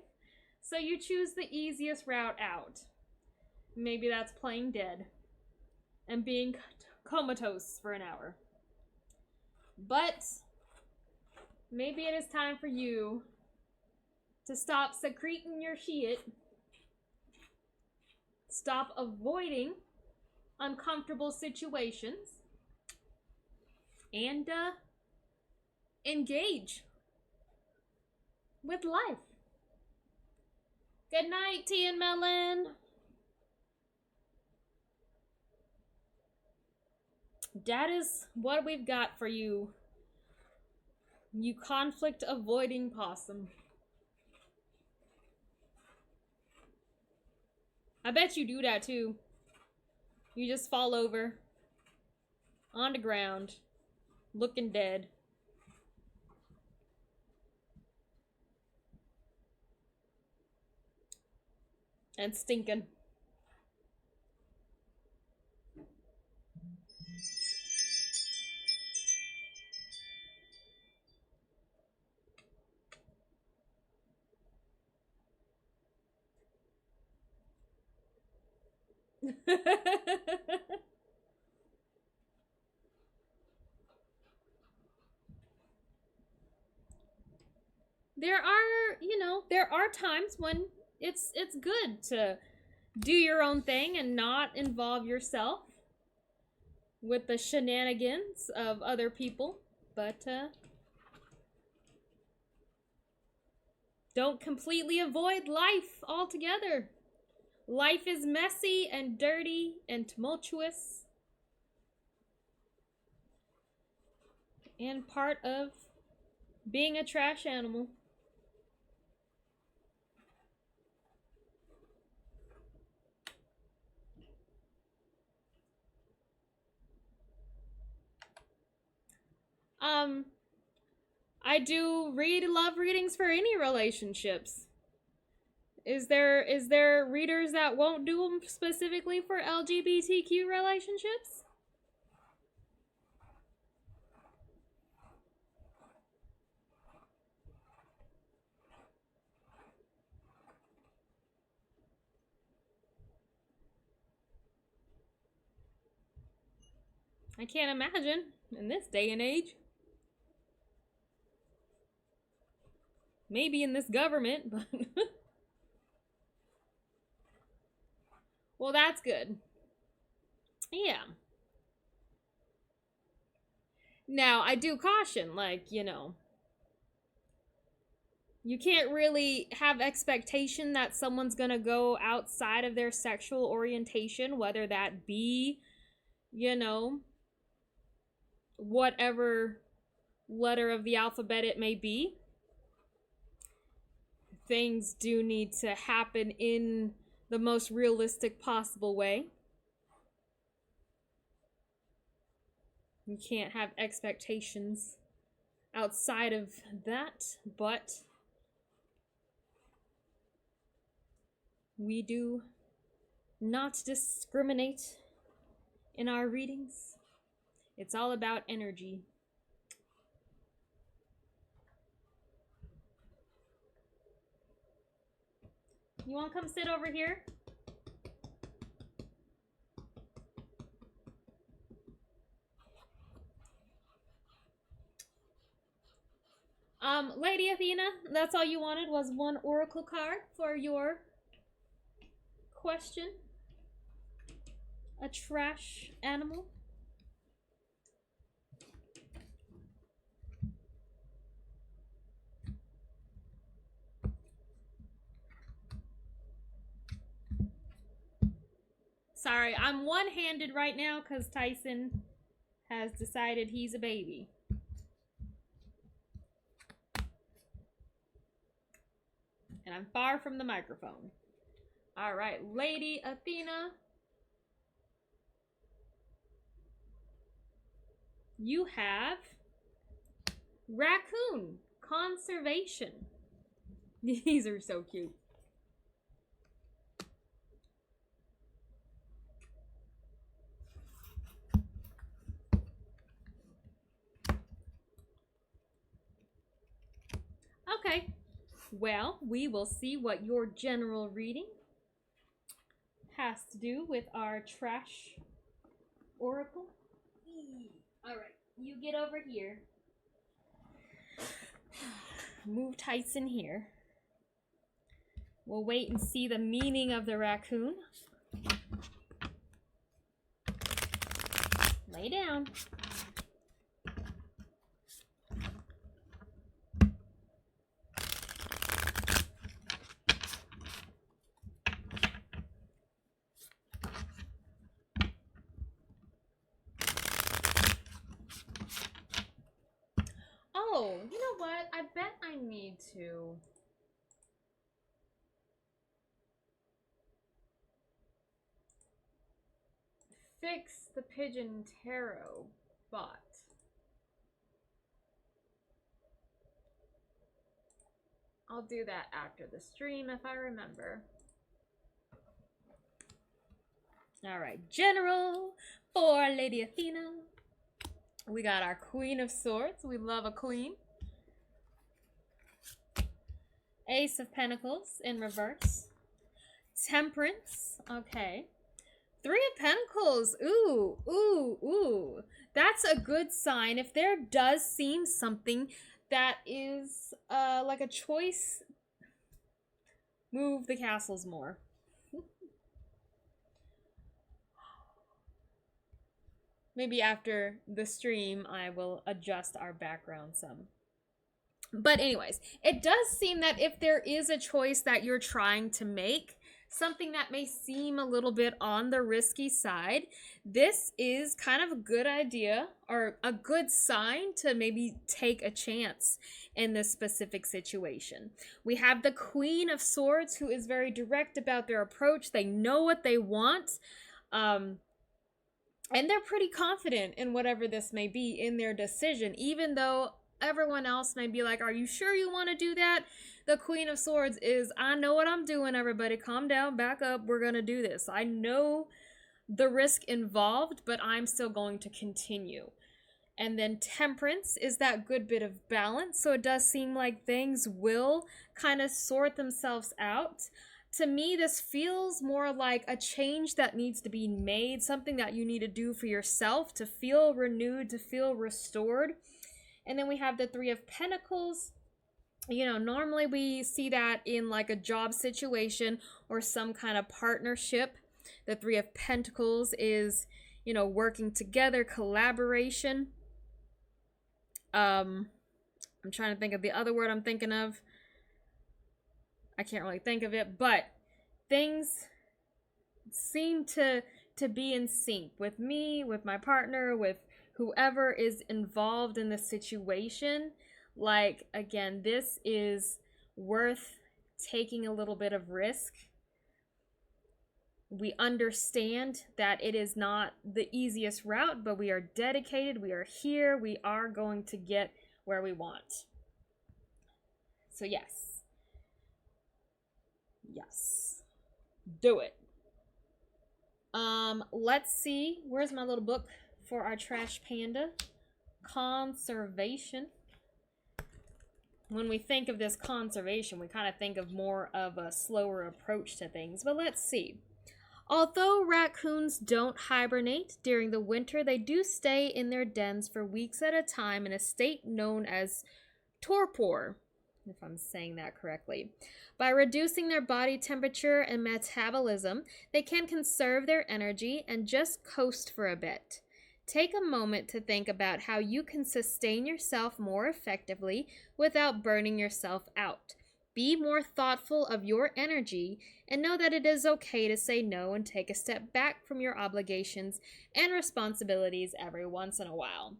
So you choose the easiest route out. Maybe that's playing dead and being comatose for an hour. But maybe it is time for you to stop secreting your shit. Stop avoiding uncomfortable situations. And engage with life. Good night, Tea and Melon. That is what we've got for you. You conflict avoiding possum. I bet you do that too. You just fall over on the ground, looking dead. And stinking. There are times when it's good to do your own thing and not involve yourself with the shenanigans of other people, but Don't completely avoid life altogether. Life is messy and dirty and tumultuous and part of being a trash animal. I do read love readings for any relationships. Is there readers that won't do them specifically for LGBTQ relationships? I can't imagine in this day and age. Maybe in this government, but well, that's good. Yeah. Now, I do caution, like, you can't really have expectation that someone's gonna go outside of their sexual orientation, whether that be, whatever letter of the alphabet it may be. Things do need to happen in the most realistic possible way. You can't have expectations outside of that, but we do not discriminate in our readings. It's all about energy. You want to come sit over here? Lady Athena, that's all you wanted was one oracle card for your question. A trash animal. Sorry, I'm one-handed right now because Tyson has decided he's a baby. And I'm far from the microphone. All right, Lady Athena. You have raccoon conservation. These are so cute. Okay, well, we will see what your general reading has to do with our trash oracle. All right, you get over here. Move Tyson here. We'll wait and see the meaning of the raccoon. Lay down. Oh, you know what? I bet I need to fix the Pigeon Tarot bot. I'll do that after the stream if I remember. All right, General for Lady Athena. We got our Queen of Swords. We love a queen. Ace of Pentacles in reverse. Temperance. Okay. Three of Pentacles. Ooh, ooh, ooh. That's a good sign. If there does seem something that is like a choice, move the castles more. Maybe after the stream, I will adjust our background some. But anyways, it does seem that if there is a choice that you're trying to make, something that may seem a little bit on the risky side, this is kind of a good idea or a good sign to maybe take a chance in this specific situation. We have the Queen of Swords, who is very direct about their approach. They know what they want. And they're pretty confident in whatever this may be in their decision, even though everyone else may be like, are you sure you want to do that? The Queen of Swords is, I know what I'm doing, everybody. Calm down, back up. We're going to do this. I know the risk involved, but I'm still going to continue. And then Temperance is that good bit of balance. So it does seem like things will kind of sort themselves out. To me, this feels more like a change that needs to be made, something that you need to do for yourself to feel renewed, to feel restored. And then we have the Three of Pentacles. You know, normally we see that in like a job situation or some kind of partnership. The Three of Pentacles is, you know, working together, collaboration. I'm trying to think of the other word I'm thinking of. I can't really think of it, but things seem to be in sync with me, with my partner, with whoever is involved in the situation. Like, again, this is worth taking a little bit of risk. We understand that it is not the easiest route, but we are dedicated, we are here, we are going to get where we want. So yes. Yes. Do it. Let's see. Where's my little book for our trash panda? Conservation. When we think of this conservation, we kind of think of more of a slower approach to things. But let's see. Although raccoons don't hibernate during the winter, they do stay in their dens for weeks at a time in a state known as torpor, if I'm saying that correctly. By reducing their body temperature and metabolism, they can conserve their energy and just coast for a bit. Take a moment to think about how you can sustain yourself more effectively without burning yourself out. Be more thoughtful of your energy and know that it is okay to say no and take a step back from your obligations and responsibilities every once in a while.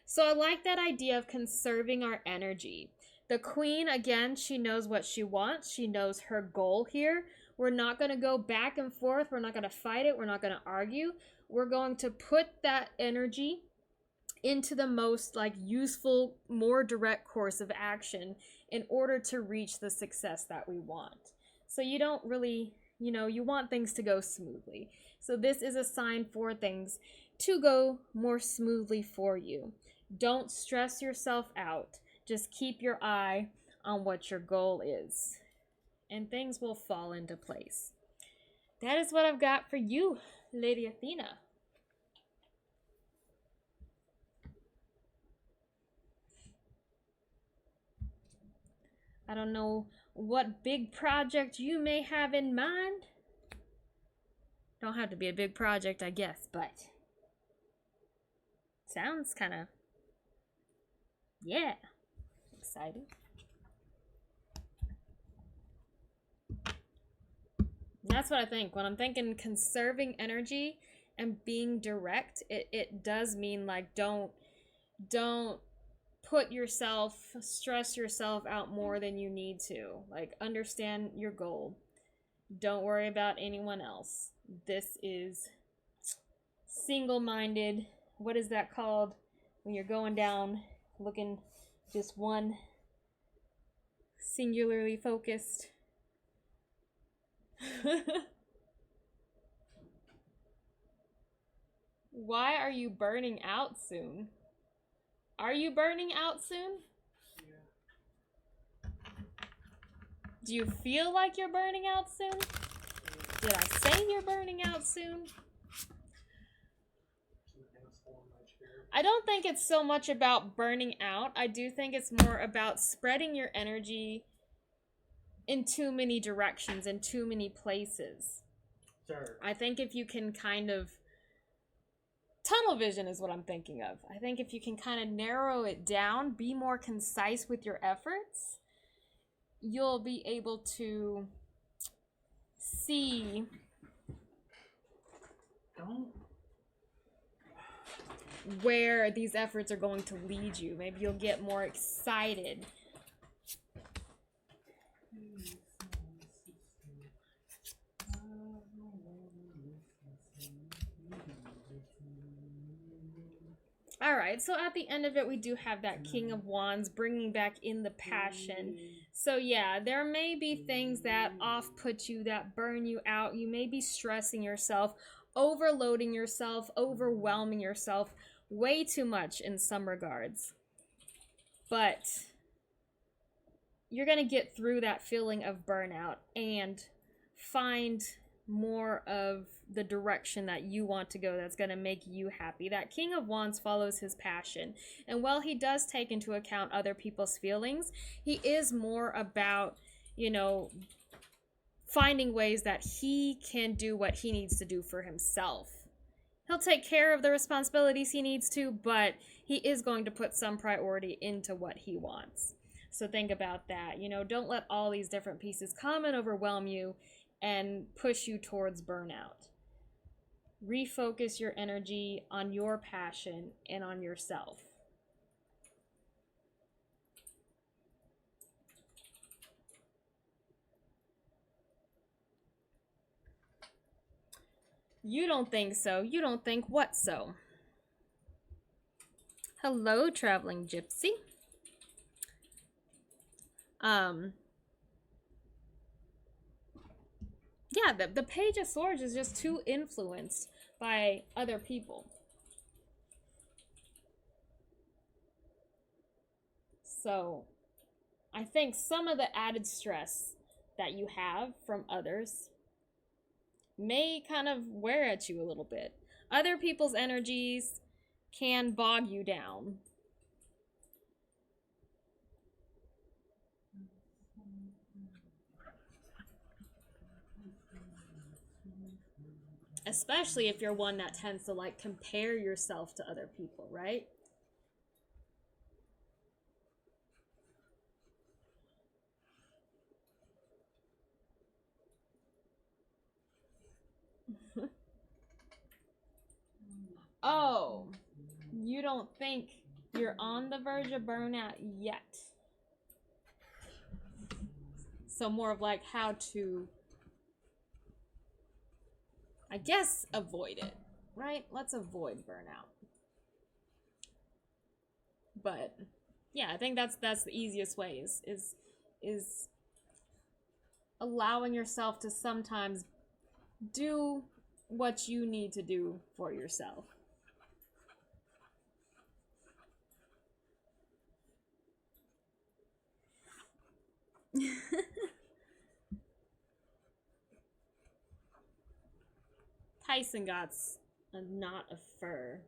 So I like that idea of conserving our energy. The Queen, again, she knows what she wants. She knows her goal here. We're not going to go back and forth. We're not going to fight it. We're not going to argue. We're going to put that energy into the most useful, more direct course of action in order to reach the success that we want. So you don't really, you want things to go smoothly. So this is a sign for things to go more smoothly for you. Don't stress yourself out. Just keep your eye on what your goal is, and things will fall into place. That is what I've got for you, Lady Athena. I don't know what big project you may have in mind. Don't have to be a big project, I guess, but sounds kind of, yeah, exciting. That's what I think. When I'm thinking conserving energy and being direct, it does mean don't stress yourself out more than you need to. Understand your goal. Don't worry about anyone else. This is single-minded. What is that called? When you're going down, looking just one, singularly focused. Why are you burning out soon? Are you burning out soon? Yeah. Do you feel like you're burning out soon? Did I say you're burning out soon? I don't think it's so much about burning out. I do think it's more about spreading your energy in too many directions, in too many places. Sure. I think if you can kind of tunnel vision is what I'm thinking of. I think if you can kind of narrow it down, be more concise with your efforts, you'll be able to see where these efforts are going to lead you. Maybe you'll get more excited. All right, so at the end of it, we do have that King of Wands bringing back in the passion. So yeah, there may be things that off-put you, that burn you out. You may be stressing yourself, overloading yourself, overwhelming yourself way too much in some regards. But you're going to get through that feeling of burnout and find more of the direction that you want to go that's going to make you happy. That King of Wands follows his passion. And while he does take into account other people's feelings, he is more about, you know, finding ways that he can do what he needs to do for himself. He'll take care of the responsibilities he needs to, but he is going to put some priority into what he wants. So think about that. You know, don't let all these different pieces come and overwhelm you and push you towards burnout. Refocus your energy on your passion and on yourself. You don't think so. You don't think what so? Hello, traveling gypsy. Yeah, the Page of Swords is just too influenced by other people. So, I think some of the added stress that you have from others may kind of wear at you a little bit. Other people's energies can bog you down. Especially if you're one that tends to like compare yourself to other people, right? Oh, you don't think you're on the verge of burnout yet. So more of like how to, I guess, avoid it, right? Let's avoid burnout. But yeah, I think that's the easiest way is allowing yourself to sometimes do what you need to do for yourself. Tyson got a knot of fur.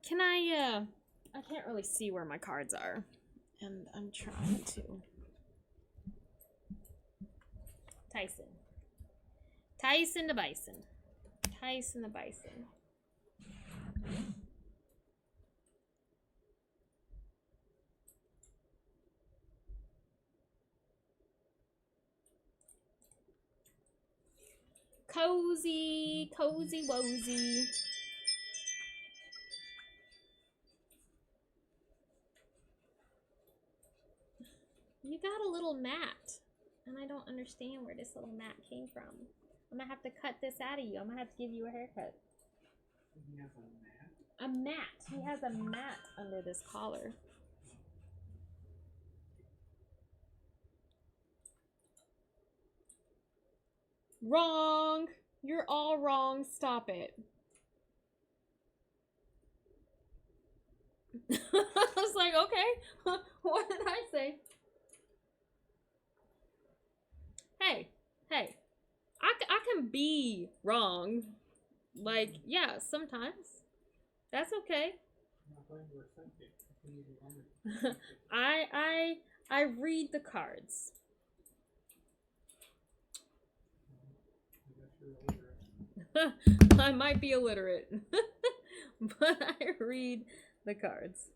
Can I can't really see where my cards are, and I'm trying to. Tyson. Tyson the Bison. Tyson the Bison. Cozy, cozy wozy. You got a little mat, and I don't understand where this little mat came from. I'm gonna have to cut this out of you. I'm gonna have to give you a haircut. He has a mat? A mat. He has a mat under this collar. Wrong! You're all wrong. Stop it. I was like, okay, what did I say? Hey, I can be wrong. Like, yeah, sometimes. That's okay. I read the cards. I guess you're illiterate. I might be illiterate, but I read the cards.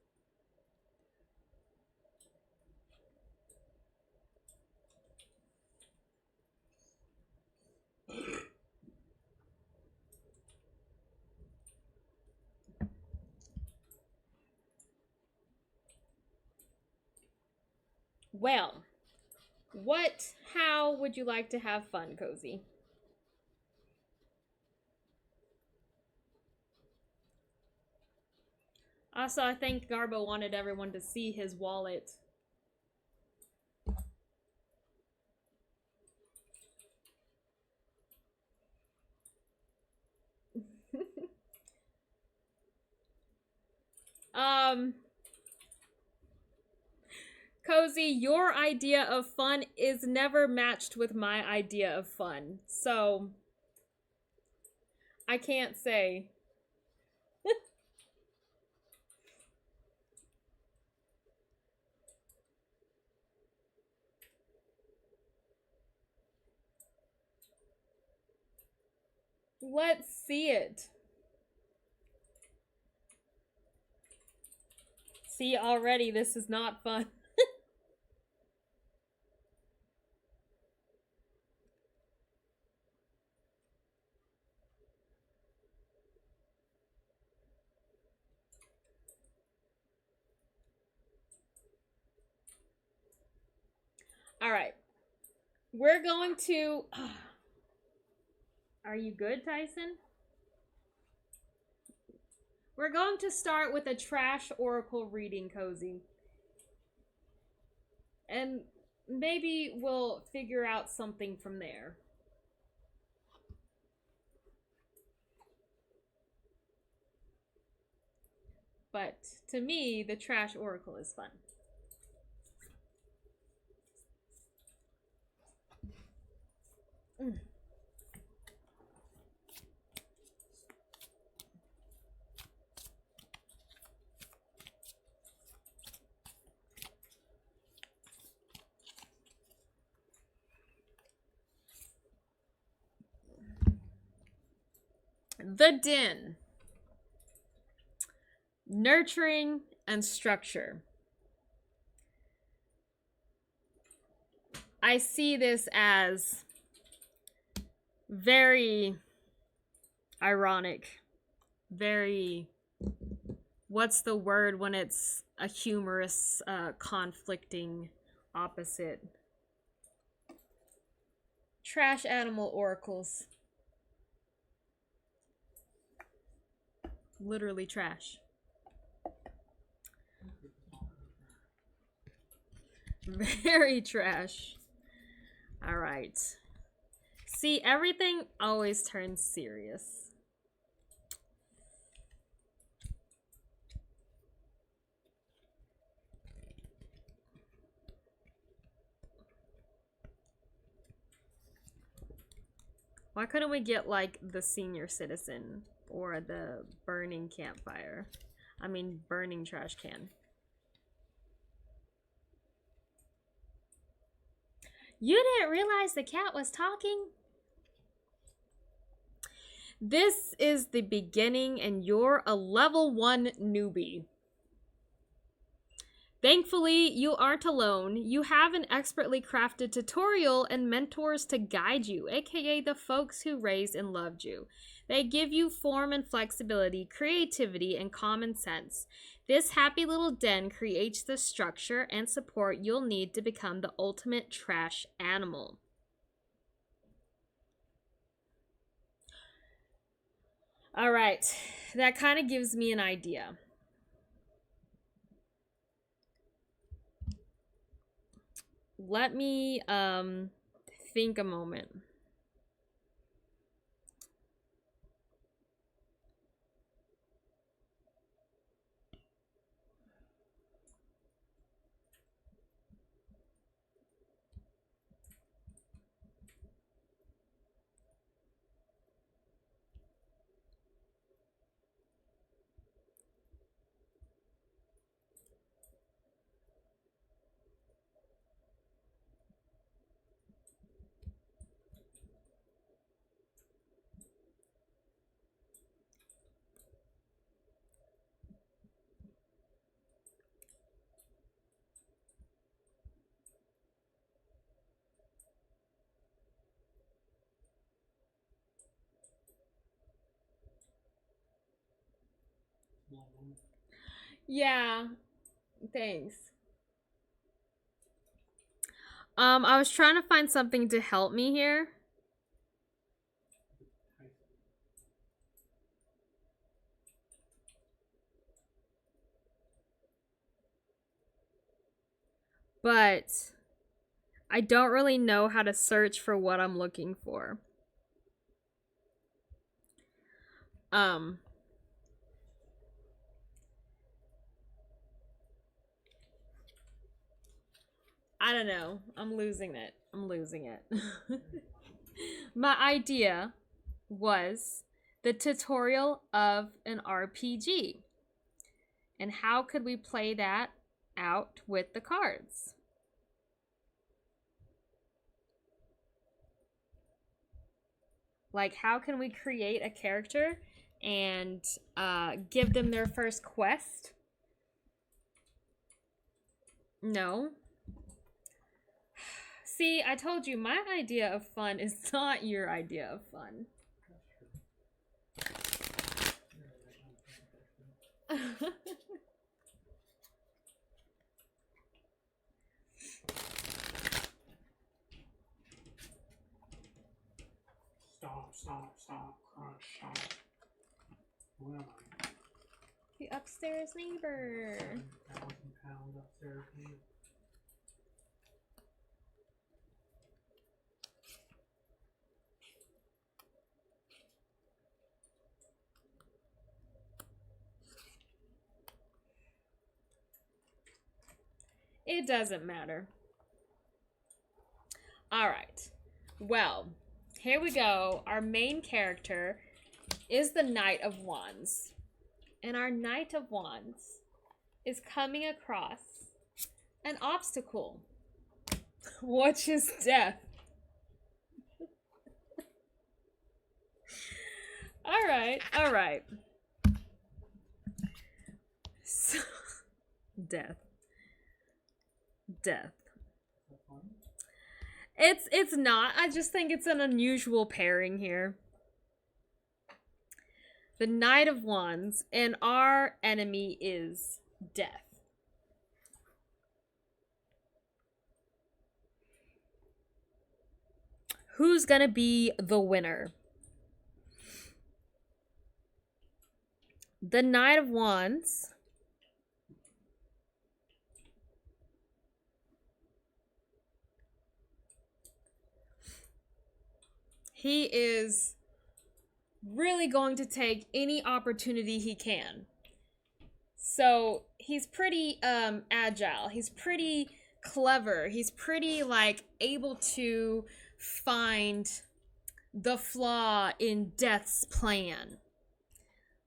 Well, how would you like to have fun, Cozy? Also, I think Garbo wanted everyone to see his wallet. Cozy, your idea of fun is never matched with my idea of fun. So, I can't say. Let's see it. See, already this is not fun. All right. We're going to... Are you good, Tyson? We're going to start with a trash oracle reading, Cozy. And maybe we'll figure out something from there. But to me, the trash oracle is fun. The Den. Nurturing and structure. I see this as very ironic. Very... What's the word when it's a humorous, conflicting opposite? Trash animal oracles. Literally trash. Very trash. All right. See, everything always turns serious. Why couldn't we get, like, the senior citizen or the burning campfire? I mean, burning trash can. You didn't realize the cat was talking? This is the beginning, and you're a level 1 newbie. Thankfully, you aren't alone. You have an expertly crafted tutorial and mentors to guide you, aka the folks who raised and loved you. They give you form and flexibility, creativity, and common sense. This happy little den creates the structure and support you'll need to become the ultimate trash animal. All right, that kind of gives me an idea. Let me think a moment. love them. Yeah. Thanks. I was trying to find something to help me here. But I don't really know how to search for what I'm looking for. I don't know. I'm losing it. My idea was the tutorial of an RPG. And how could we play that out with the cards? Like, how can we create a character and give them their first quest? No. See, I told you, my idea of fun is not your idea of fun. Stop, crunch, stop. Where am I? The upstairs neighbor. 1,000 pounds upstairs. It doesn't matter. Alright. Well, here we go. Our main character is the Knight of Wands. And our Knight of Wands is coming across an obstacle, which is death. Alright. So, death. It's not. I just think it's an unusual pairing here. The Knight of Wands, and our enemy is death. Who's gonna be the winner? The Knight of Wands he is really going to take any opportunity he can. So he's pretty agile. He's pretty clever. He's pretty like able to find the flaw in Death's plan.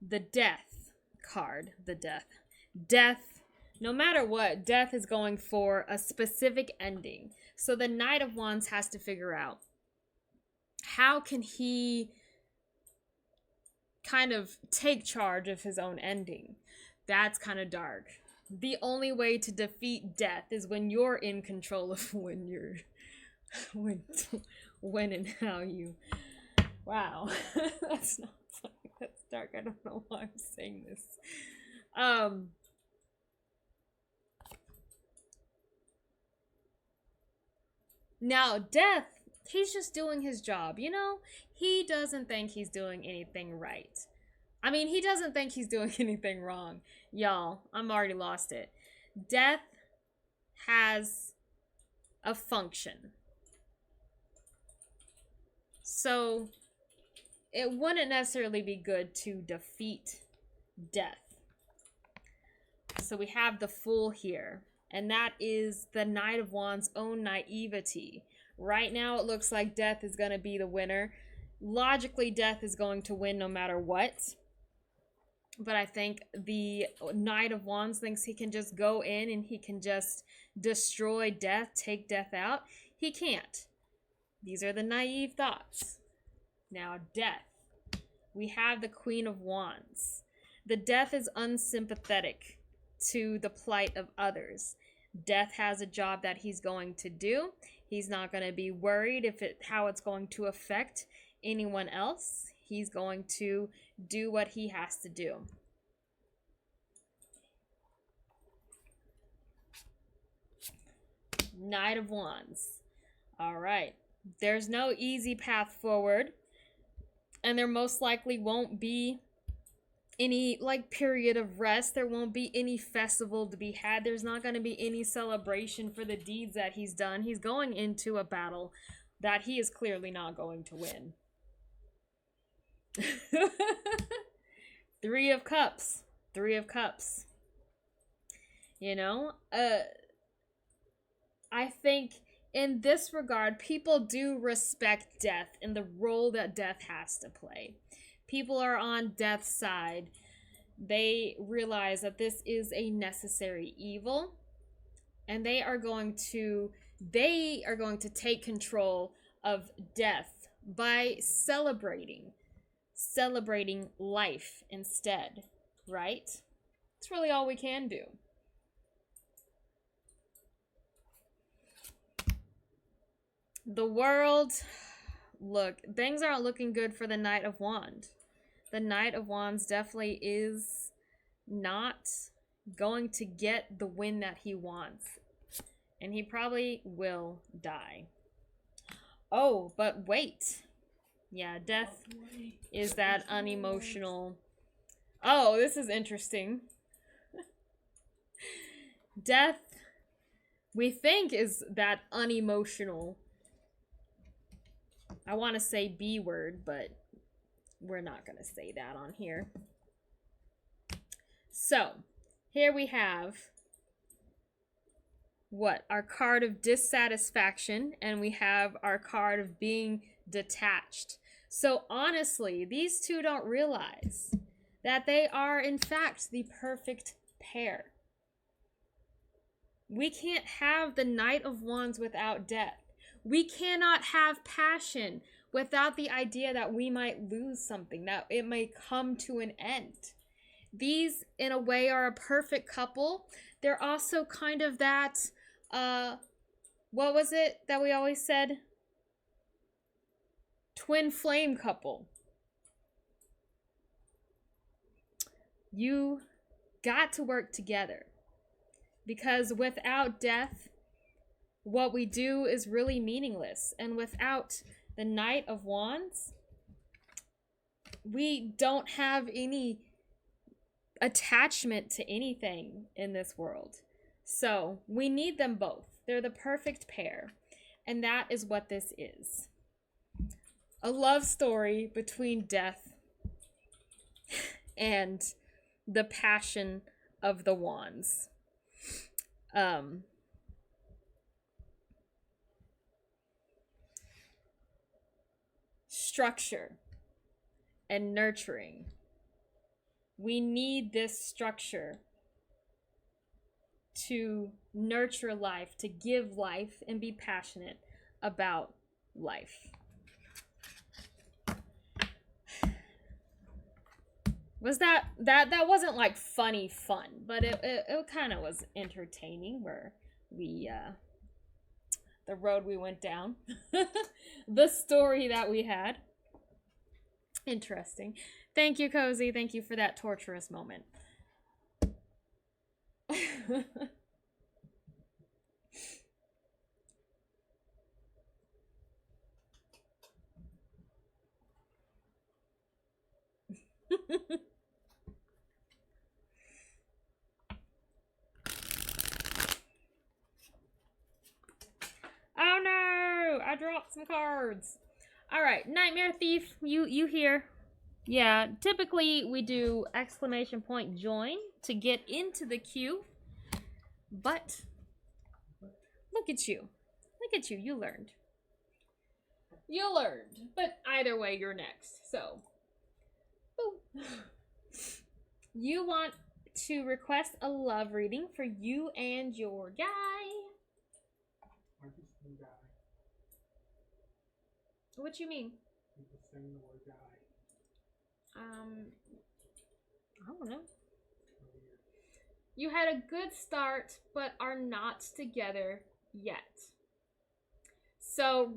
The Death card. The Death. Death, no matter what, Death is going for a specific ending. So the Knight of Wands has to figure out, how can he kind of take charge of his own ending? That's kind of dark. The only way to defeat death is when you're in control of when and how you. Wow. That's not funny. That's dark. I don't know why I'm saying this. Now, death, he's just doing his job, you know? He doesn't think he's doing anything right. I mean, he doesn't think he's doing anything wrong. Y'all, I'm already lost it. Death has a function. So, it wouldn't necessarily be good to defeat death. So we have the Fool here. And that is the Knight of Wands' own naivety. Right now, it looks like death is going to be the winner. Logically, death is going to win no matter what. But I think the Knight of Wands thinks he can just go in and he can just destroy death, take death out. He can't. These are the naive thoughts. Now, death. We have the Queen of Wands. The death is unsympathetic to the plight of others. Death has a job that he's going to do. He's not going to be worried how it's going to affect anyone else. He's going to do what he has to do. Knight of Wands. All right. There's no easy path forward. And there most likely won't be any like period of rest. There won't be any festival to be had. There's not going to be any celebration for the deeds that he's done. He's going into a battle that he is clearly not going to win. Three of Cups. Three of Cups. You know, I think in this regard, people do respect death and the role that death has to play. People are on death's side. They realize that this is a necessary evil, and they are going to take control of death by celebrating life instead, right? That's really all we can do. The world, look, things aren't looking good for the Knight of Wands. The Knight of Wands definitely is not going to get the win that he wants. And he probably will die. Oh, but wait. Yeah, death is that unemotional. Oh, this is interesting. Death, we think, is that unemotional. I want to say B word, but we're not going to say that on here. So, here we have what? Our card of dissatisfaction, and we have our card of being detached. So, honestly, these two don't realize that they are, in fact, the perfect pair. We can't have the Knight of Wands without death. We cannot have passion without the idea that we might lose something, that it may come to an end. These, in a way, are a perfect couple. They're also kind of that, what was it that we always said? Twin flame couple. You got to work together. Because without death, what we do is really meaningless. And without the Knight of Wands, we don't have any attachment to anything in this world. So we need them both. They're the perfect pair. And that is what this is. A love story between death and the passion of the wands. Structure and nurturing. We need this structure to nurture life, to give life, and be passionate about life. Was that wasn't like funny fun, but it kind of was entertaining where we the road we went down. The story that we had. Interesting. Thank you, Cozy. Thank you for that torturous moment. Oh no! I dropped some cards. Alright, Nightmare Thief, you here. Yeah, typically we do exclamation point join to get into the queue. But look at you. Look at you, you learned. You learned. But either way, you're next. So boom. You want to request a love reading for you and your guy. Guy. What you mean? You just saying the word guy. I don't know. You had a good start, but are not together yet. So,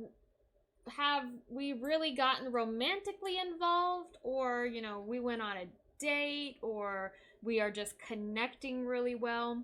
have we really gotten romantically involved? Or, you know, we went on a date? Or we are just connecting really well?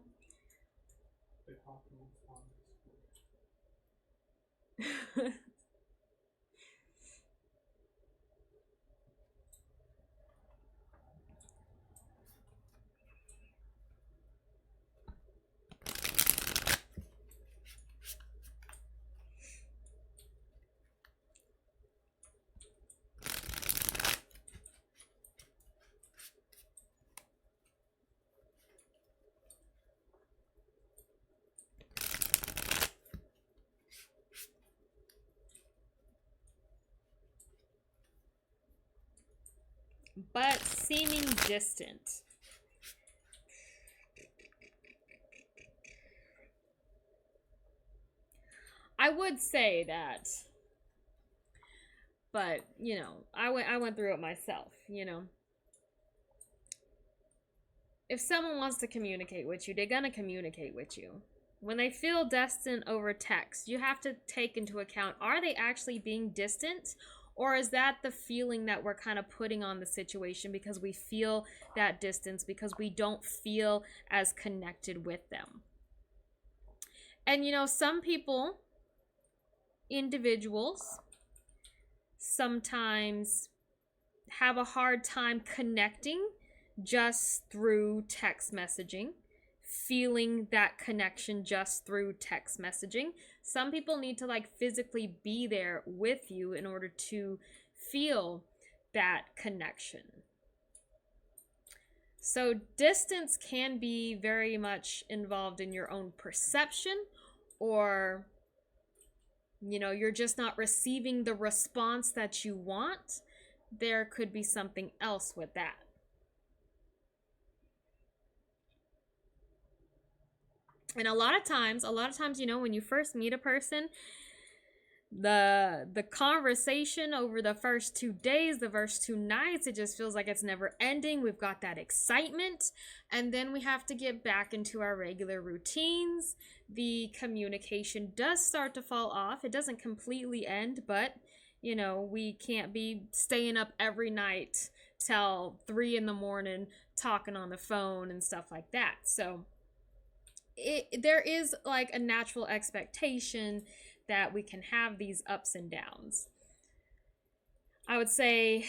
But seeming distant. I would say that, but you know, I went through it myself, you know. If someone wants to communicate with you, they're gonna communicate with you. When they feel distant over text, you have to take into account, are they actually being distant? Or is that the feeling that we're kind of putting on the situation because we feel that distance, because we don't feel as connected with them? And you know, some people, individuals, sometimes have a hard time connecting just through text messaging, feeling that connection just through text messaging. Some people need to like physically be there with you in order to feel that connection. So distance can be very much involved in your own perception, or you know, you're just not receiving the response that you want. There could be something else with that. And a lot of times, you know, when you first meet a person, the conversation over the first 2 days, the first 2 nights, it just feels like it's never ending. We've got that excitement, and then we have to get back into our regular routines. The communication does start to fall off. It doesn't completely end, but you know, we can't be staying up every night till 3 in the morning talking on the phone and stuff like that. So there is like a natural expectation that we can have these ups and downs. I would say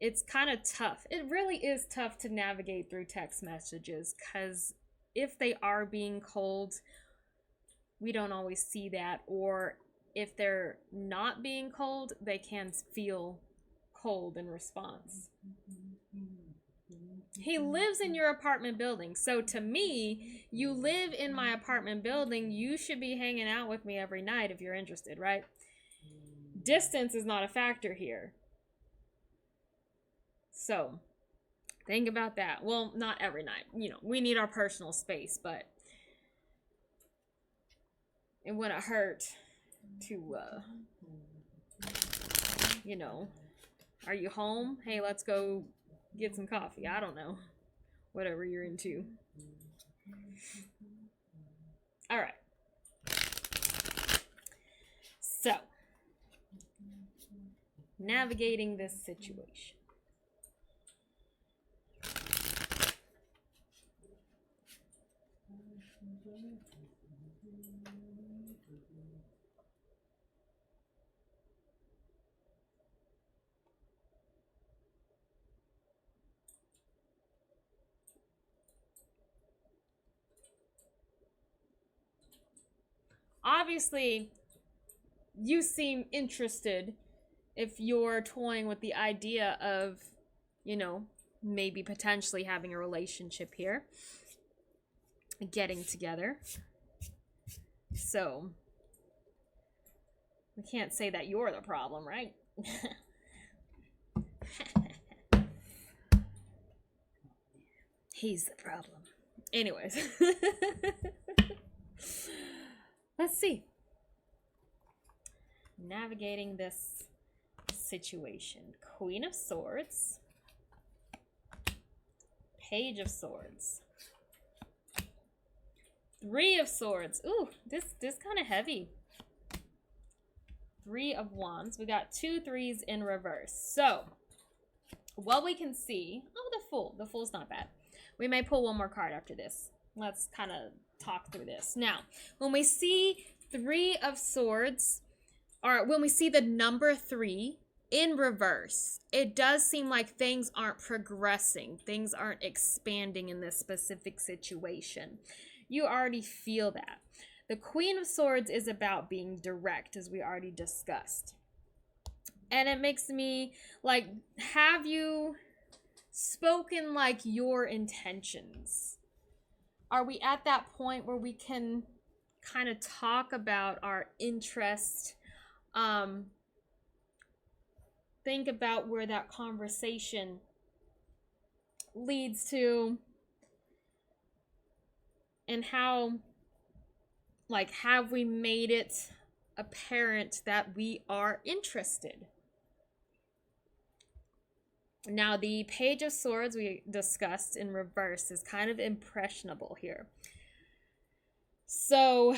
it's kind of tough. It really is tough to navigate through text messages, because if they are being cold, we don't always see that. Or if they're not being cold, they can feel cold in response. He lives in your apartment building. So to me, you live in my apartment building. You should be hanging out with me every night if you're interested, right? Distance is not a factor here. So think about that. Well, not every night. You know, we need our personal space, but it wouldn't hurt to, you know, are you home? Hey, let's go get some coffee. I don't know. Whatever you're into. All right. So, navigating this situation. Obviously, you seem interested if you're toying with the idea of, you know, maybe potentially having a relationship here, getting together. So, we can't say that you're the problem, right? He's the problem. Anyways. Let's see. Navigating this situation. Queen of Swords. Page of Swords. 3 of Swords. Ooh, this kind of heavy. 3 of Wands. We got 2 3s in reverse. So, what we can see... Oh, the Fool. The Fool's not bad. We may pull one more card after this. Let's kind of talk through this. Now, when we see 3 of Swords, or when we see the number 3 in reverse, it does seem like things aren't progressing. Things aren't expanding in this specific situation. You already feel that. The Queen of Swords is about being direct, as we already discussed. And it makes me like, have you spoken like your intentions? Are we at that point where we can kind of talk about our interest? Think about where that conversation leads to, and how, like, have we made it apparent that we are interested? Now, the Page of Swords we discussed in reverse is kind of impressionable here. So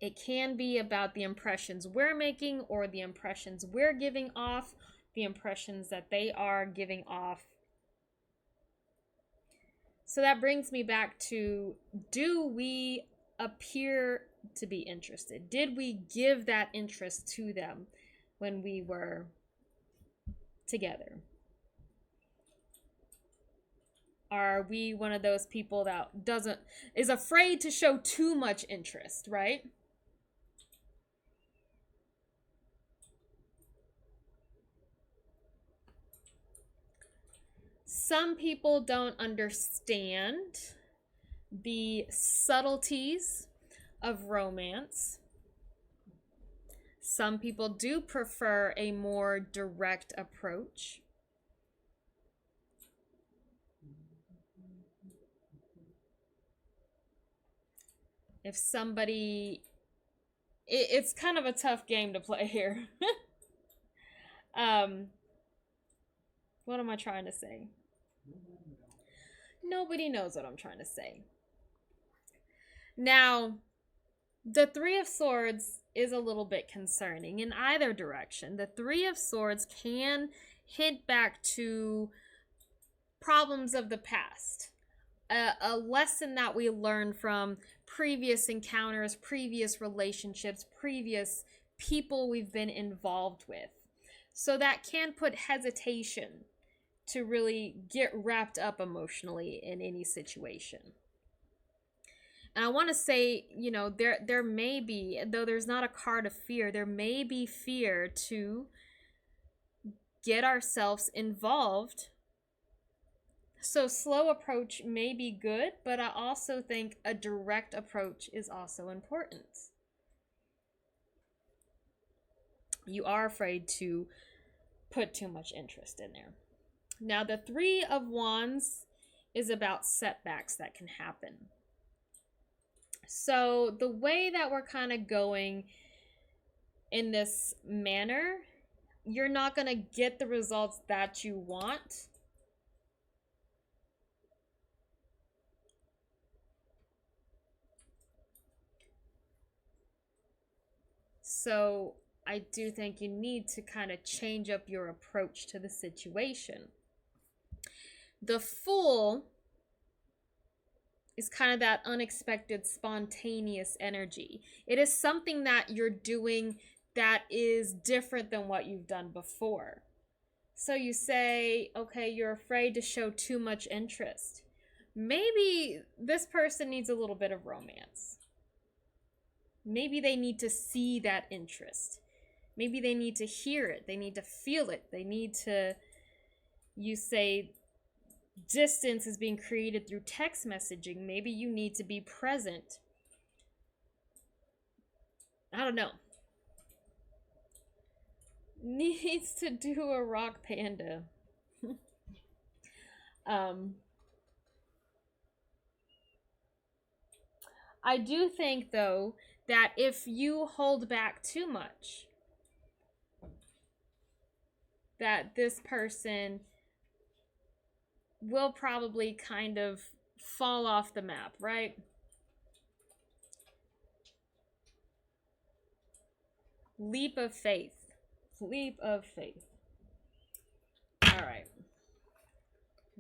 it can be about the impressions we're making, or the impressions we're giving off, the impressions that they are giving off. So that brings me back to, do we appear to be interested? Did we give that interest to them when we were together? Are we one of those people that is afraid to show too much interest, right? Some people don't understand the subtleties of romance. Some people do prefer a more direct approach. If somebody, it's kind of a tough game to play here. What am I trying to say? Nobody knows what I'm trying to say. Now, the 3 of Swords is a little bit concerning in either direction. The 3 of Swords can hint back to problems of the past, a lesson that we learned from previous encounters, previous relationships, previous people we've been involved with. So that can put hesitation to really get wrapped up emotionally in any situation. And I want to say, you know, there may be, though there's not a card of fear, there may be fear to get ourselves involved. So slow approach may be good, but I also think a direct approach is also important. You are afraid to put too much interest in there. Now, the 3 of Wands is about setbacks that can happen. So the way that we're kind of going in this manner, you're not going to get the results that you want. So I do think you need to kind of change up your approach to the situation. The Fool is kind of that unexpected, spontaneous energy. It is something that you're doing that is different than what you've done before. So you say, okay, you're afraid to show too much interest. Maybe this person needs a little bit of romance. Maybe they need to see that interest. Maybe they need to hear it. They need to feel it. They need to, you say, distance is being created through text messaging. Maybe you need to be present. I don't know. Needs to do a rock panda. I do think, though, that if you hold back too much, that this person will probably kind of fall off the map, right? Leap of faith. Leap of faith. All right.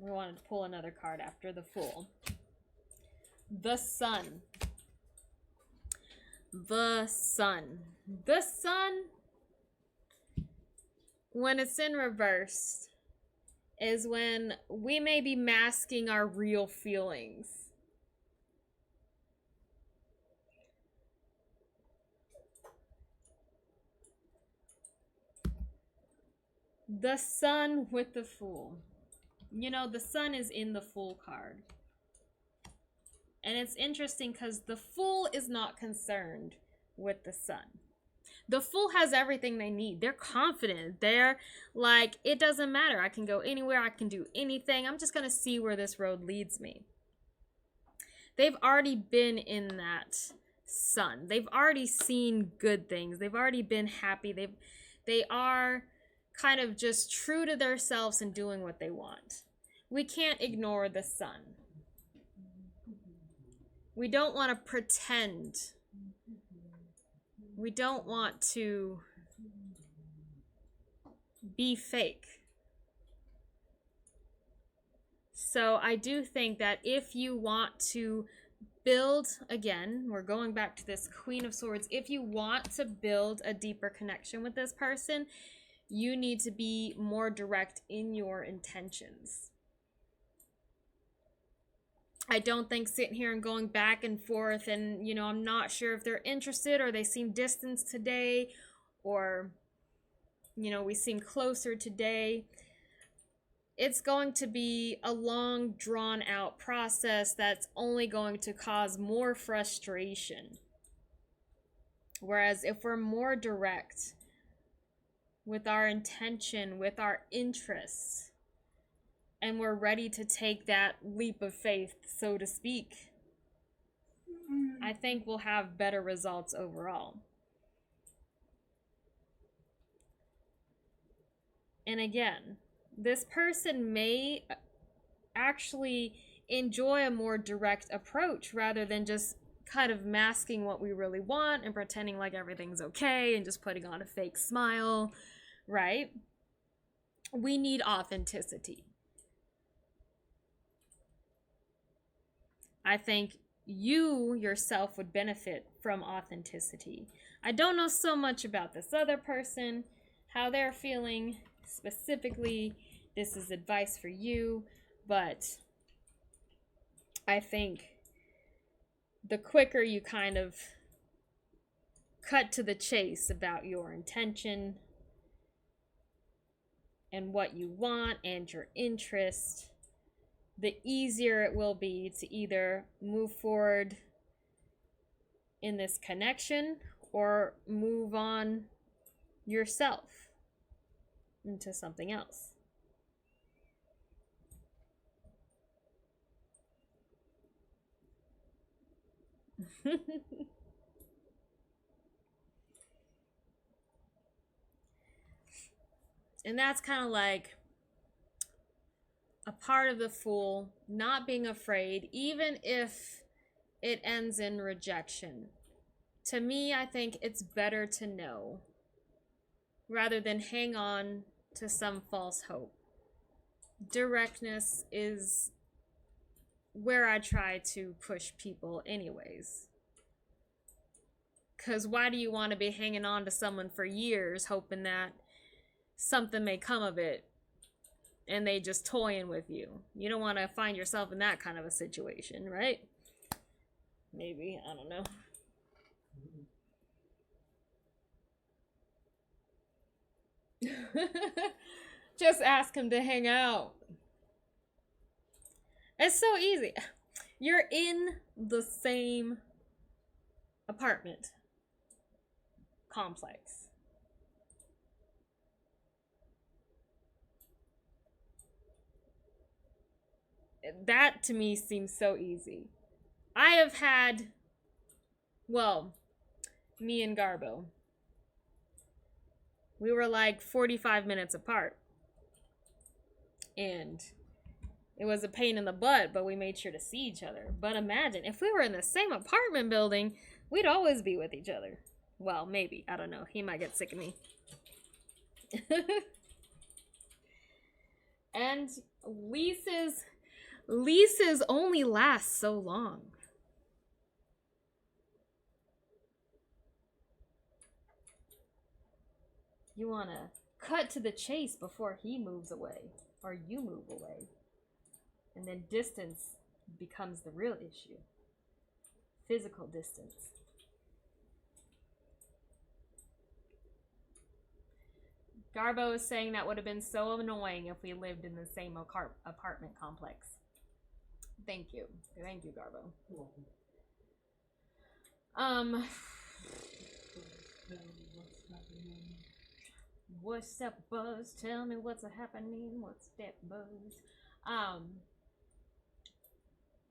We wanted to pull another card after the Fool. The Sun. The Sun. The Sun, when it's in reverse, is when we may be masking our real feelings. The Sun with the Fool. You know, the Sun is in the Fool card. And it's interesting because the Fool is not concerned with the Sun. The Fool has everything they need. They're confident. They're like, it doesn't matter. I can go anywhere. I can do anything. I'm just going to see where this road leads me. They've already been in that sun. They've already seen good things. They've already been happy. They are kind of just true to themselves and doing what they want. We can't ignore the Sun. We don't want to pretend. We don't want to be fake. So I do think that if you want to build, again, we're going back to this Queen of Swords, if you want to build a deeper connection with this person, you need to be more direct in your intentions. I don't think sitting here and going back and forth and, you know, I'm not sure if they're interested or they seem distant today or, you know, we seem closer today. It's going to be a long, drawn-out process that's only going to cause more frustration. Whereas if we're more direct with our intention, with our interests, and we're ready to take that leap of faith, so to speak, I think we'll have better results overall. And again, this person may actually enjoy a more direct approach rather than just kind of masking what we really want and pretending like everything's okay and just putting on a fake smile, right? We need authenticity. I think you yourself would benefit from authenticity. I don't know so much about this other person, how they're feeling specifically. This is advice for you, but I think the quicker you kind of cut to the chase about your intention and what you want and your interest, the easier it will be to either move forward in this connection or move on yourself into something else. And that's kind of like a part of the Fool, not being afraid, even if it ends in rejection. To me, I think it's better to know rather than hang on to some false hope. Directness is where I try to push people anyways. Because why do you want to be hanging on to someone for years hoping that something may come of it and they just toying with you? You don't want to find yourself in that kind of a situation, right? Maybe, I don't know. Just ask him to hang out. It's so easy. You're in the same apartment complex. That to me seems so easy. I have had, well, me and Garbo, we were like 45 minutes apart. And it was a pain in the butt, but we made sure to see each other. But imagine, if we were in the same apartment building, we'd always be with each other. Well, maybe. I don't know. He might get sick of me. And Leases only last so long. You want to cut to the chase before he moves away or you move away. And then distance becomes the real issue. Physical distance. Garbo is saying that would have been so annoying if we lived in the same apartment complex. Thank you. Thank you, Garbo. You're welcome. What's up, Buzz? Tell me what's happening. What's that, Buzz?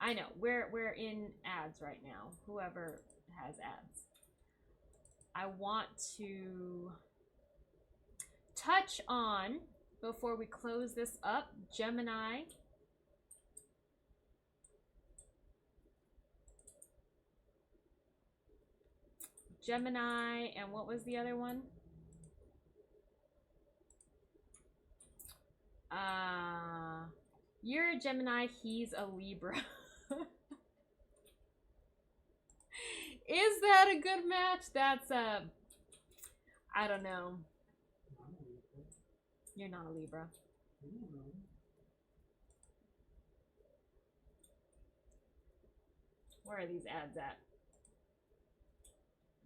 I know we're in ads right now. Whoever has ads, I want to touch on before we close this up. Gemini. Gemini, and what was the other one? You're a Gemini, he's a Libra. Is that a good match? That's I don't know. You're not a Libra. Where are these ads at?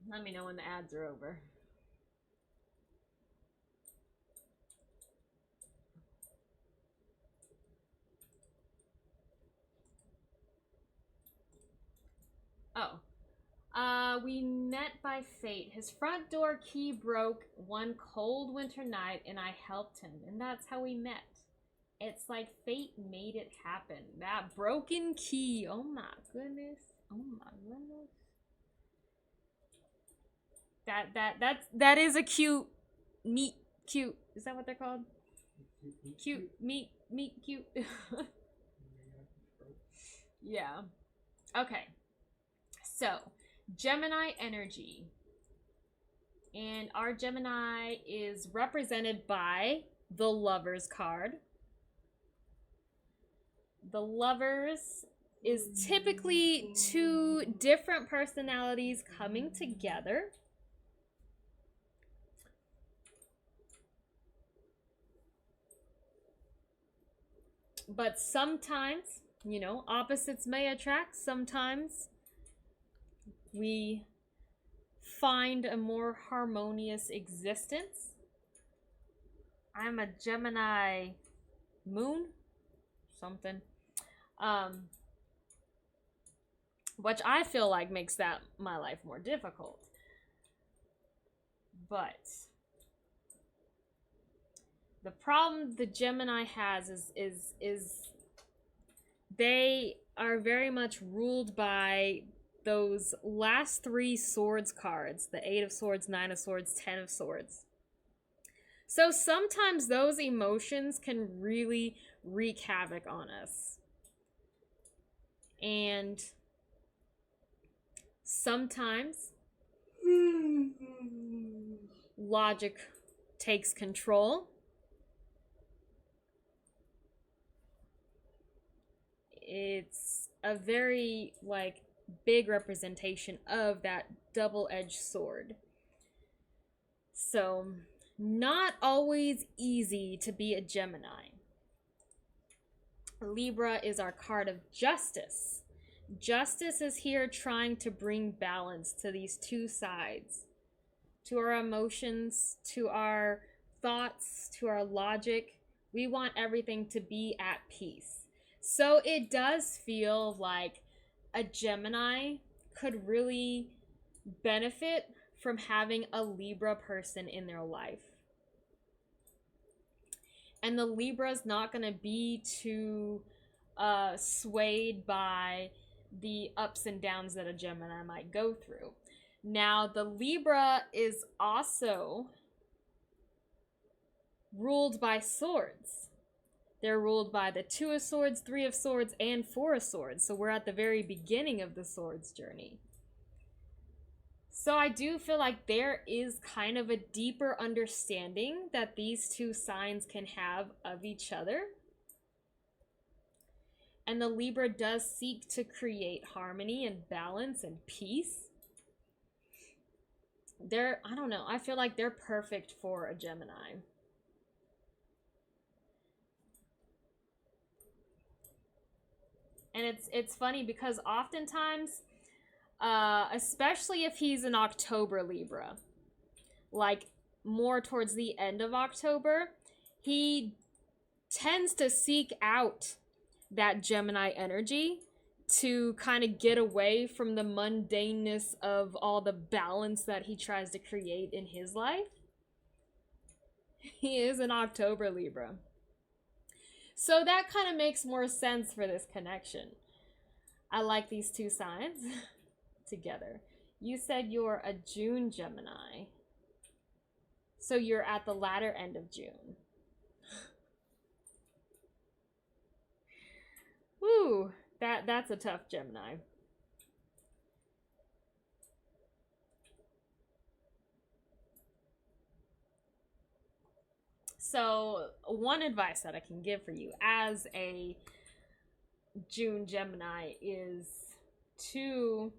Let me know when the ads are over. Oh. We met by fate. His front door key broke one cold winter night and I helped him. And that's how we met. It's like fate made it happen. That broken key. Oh my goodness. Oh my goodness. That is a cute meet cute. Is that what they're called? Cute meet cute. Yeah. Okay. So, Gemini energy. And our Gemini is represented by the Lovers card. The Lovers is typically two different personalities coming together. But sometimes, you know, opposites may attract. Sometimes we find a more harmonious existence. I'm a Gemini moon, something. Which I feel like makes that my life more difficult. But the problem the Gemini has is they are very much ruled by those last three swords cards, the 8 of swords, 9 of swords, 10 of swords. So sometimes those emotions can really wreak havoc on us. And sometimes logic takes control. It's a very, like, big representation of that double-edged sword. So, not always easy to be a Gemini. Libra is our card of justice. Justice is here trying to bring balance to these two sides. To our emotions, to our thoughts, to our logic. We want everything to be at peace. So it does feel like a Gemini could really benefit from having a Libra person in their life. And the Libra's not going to be too swayed by the ups and downs that a Gemini might go through. Now, the Libra is also ruled by swords. They're ruled by the 2 of swords, 3 of swords, and 4 of swords. So we're at the very beginning of the swords journey. So I do feel like there is kind of a deeper understanding that these two signs can have of each other. And the Libra does seek to create harmony and balance and peace. I don't know, I feel like they're perfect for a Gemini. And it's funny because oftentimes, especially if he's an October Libra, like more towards the end of October, he tends to seek out that Gemini energy to kind of get away from the mundaneness of all the balance that he tries to create in his life. He is an October Libra. So that kind of makes more sense for this connection. I like these two signs together. You said you're a June Gemini. So you're at the latter end of June. Woo, that's a tough Gemini. So one advice that I can give for you as a June Gemini is to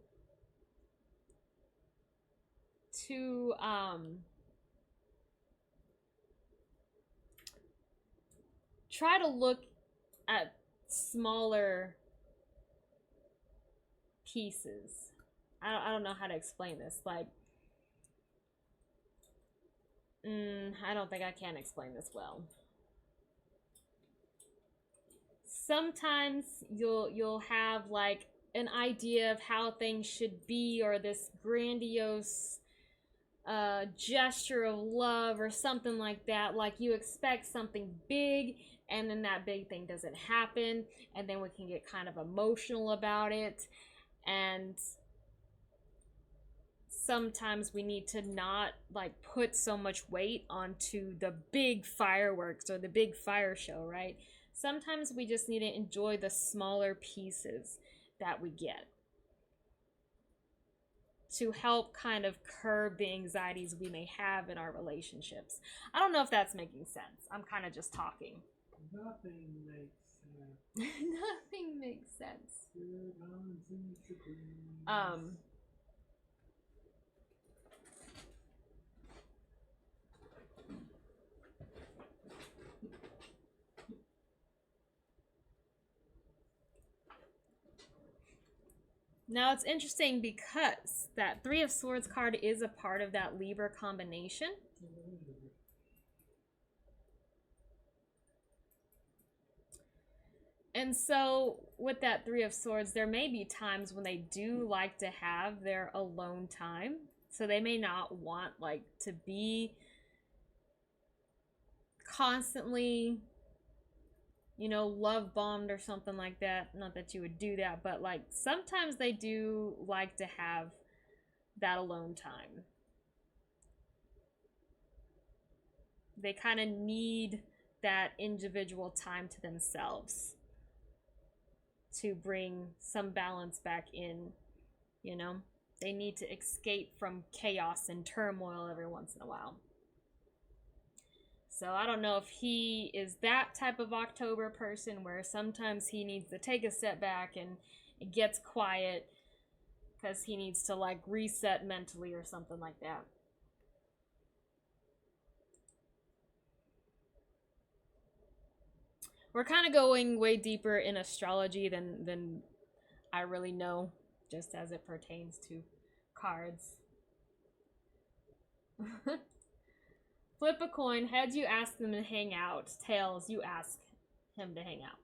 try to look at smaller pieces. I don't know how to explain this. Like, I don't think I can explain this well. Sometimes you'll have like an idea of how things should be, or this grandiose gesture of love or something like that. Like you expect something big, and then that big thing doesn't happen, and then we can get kind of emotional about it. And sometimes we need to not like put so much weight onto the big fireworks or the big fire show, right? Sometimes we just need to enjoy the smaller pieces that we get to help kind of curb the anxieties we may have in our relationships. I don't know if that's making sense. I'm kind of just talking. Nothing makes sense. Nothing makes sense. Now it's interesting because that Three of Swords card is a part of that Libra combination. And so with that Three of Swords, there may be times when they do like to have their alone time. So they may not want like to be constantly, you know, love bombed or something like that. Not that you would do that, but like sometimes they do like to have that alone time. They kind of need that individual time to themselves to bring some balance back in, you know? They need to escape from chaos and turmoil every once in a while. So I don't know if he is that type of October person where sometimes he needs to take a step back and it gets quiet because he needs to like reset mentally or something like that. We're kind of going way deeper in astrology than I really know, just as it pertains to cards. Flip a coin. Heads, you ask them to hang out. Tails, you ask him to hang out.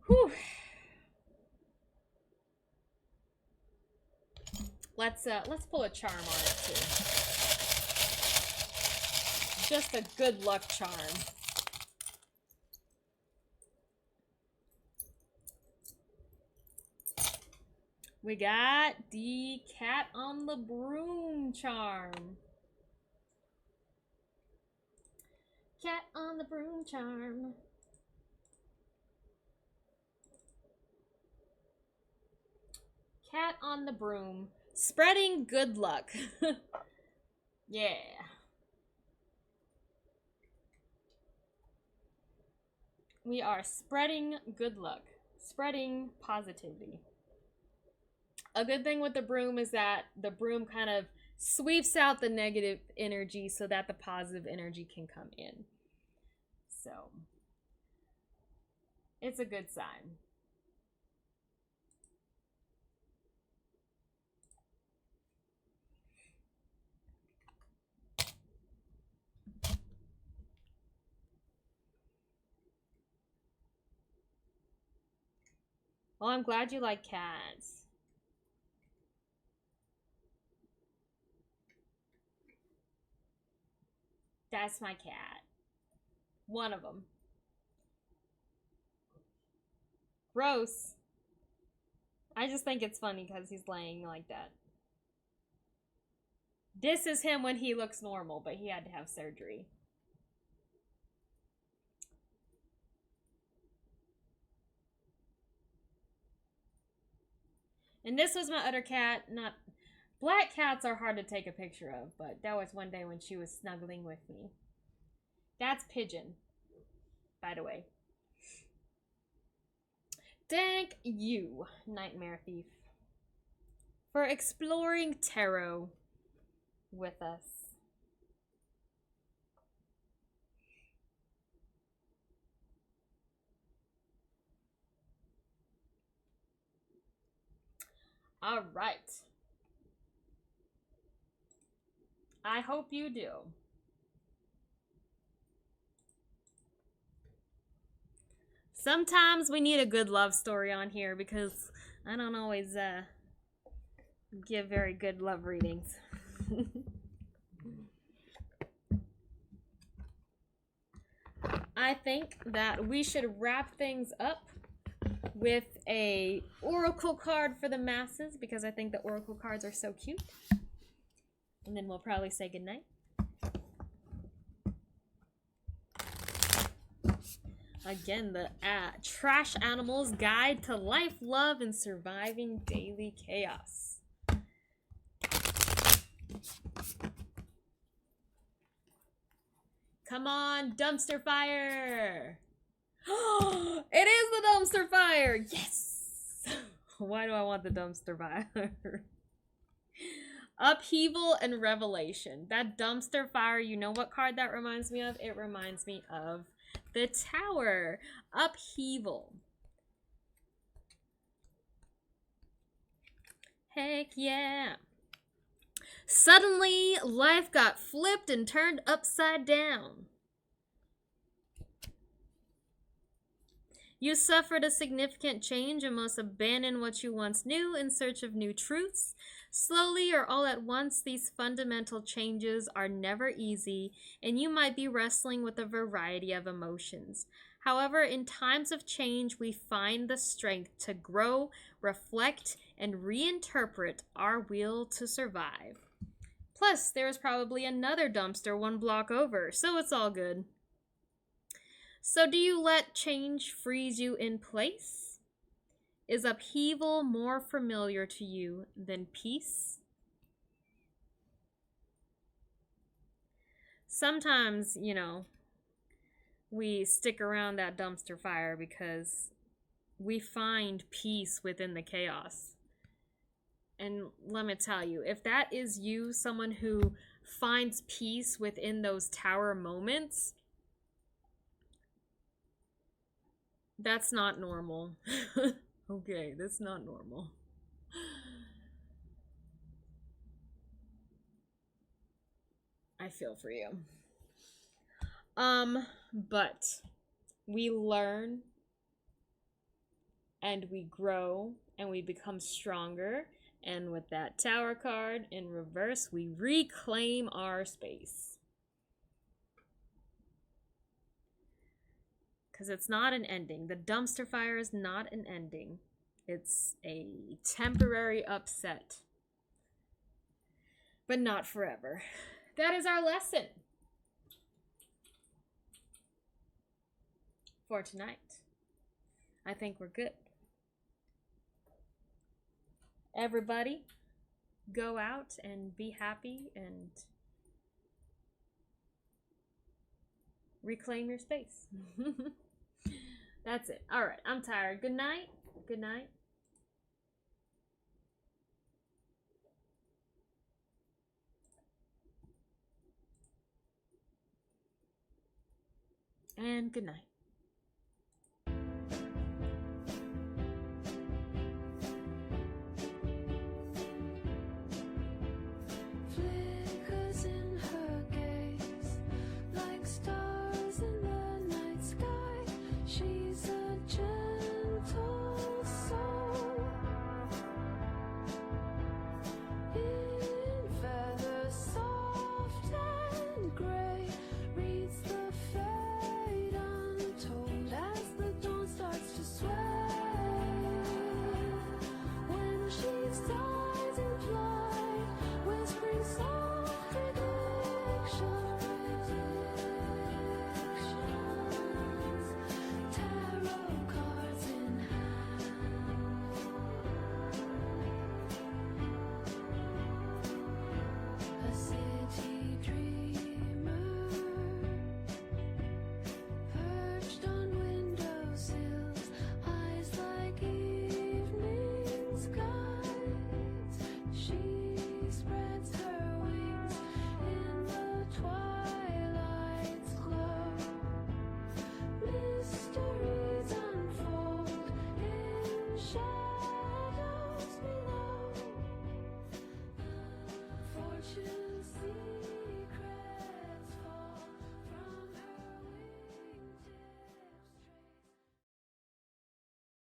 Whew. Let's pull a charm on it too. Just a good luck charm. We got the cat on the broom charm. Cat on the broom charm. Cat on the broom. Spreading good luck. Yeah. We are spreading good luck. Spreading positivity. A good thing with the broom is that the broom kind of sweeps out the negative energy so that the positive energy can come in. So, it's a good sign. Well, I'm glad you like cats. That's my cat. One of them. Gross. I just think it's funny because he's laying like that. This is him when he looks normal, but he had to have surgery. And this was my other cat. Not black cats are hard to take a picture of, but that was one day when she was snuggling with me. That's Pigeon, by the way. Thank you, Nightmare Thief, for exploring tarot with us. All right. I hope you do. Sometimes we need a good love story on here because I don't always give very good love readings. I think that we should wrap things up with a oracle card for the masses because I think the oracle cards are so cute. And then we'll probably say goodnight. Again, the Trash Animals Guide to Life, Love, and Surviving Daily Chaos. Come on, dumpster fire! It is the dumpster fire! Yes! Why do I want the dumpster fire? Upheaval and revelation. That dumpster fire, you know what card that reminds me of? It reminds me of the Tower. Upheaval. Heck yeah. Suddenly, life got flipped and turned upside down. You suffered a significant change and must abandon what you once knew in search of new truths. Slowly or all at once, these fundamental changes are never easy, and you might be wrestling with a variety of emotions. However, in times of change, we find the strength to grow, reflect, and reinterpret our will to survive. Plus, there is probably another dumpster one block over, so it's all good. So do you let change freeze you in place? Is upheaval more familiar to you than peace? Sometimes, you know, we stick around that dumpster fire because we find peace within the chaos. And let me tell you, if that is you, someone who finds peace within those tower moments, that's not normal. Okay, that's not normal. I feel for you. But we learn and we grow and we become stronger. And with that Tower card in reverse, we reclaim our space. Because it's not an ending. The dumpster fire is not an ending. It's a temporary upset. But not forever. That is our lesson for tonight. I think we're good. everybody, go out and be happy and reclaim your space. That's it. All right, I'm tired. Good night. Good night. And good night. Flickers in her gaze like stars in the night sky. She's a gentle soul in feathers soft and gray. Reads the fate untold as the dawn starts to sway. When she dies in flight, whispering soft prediction.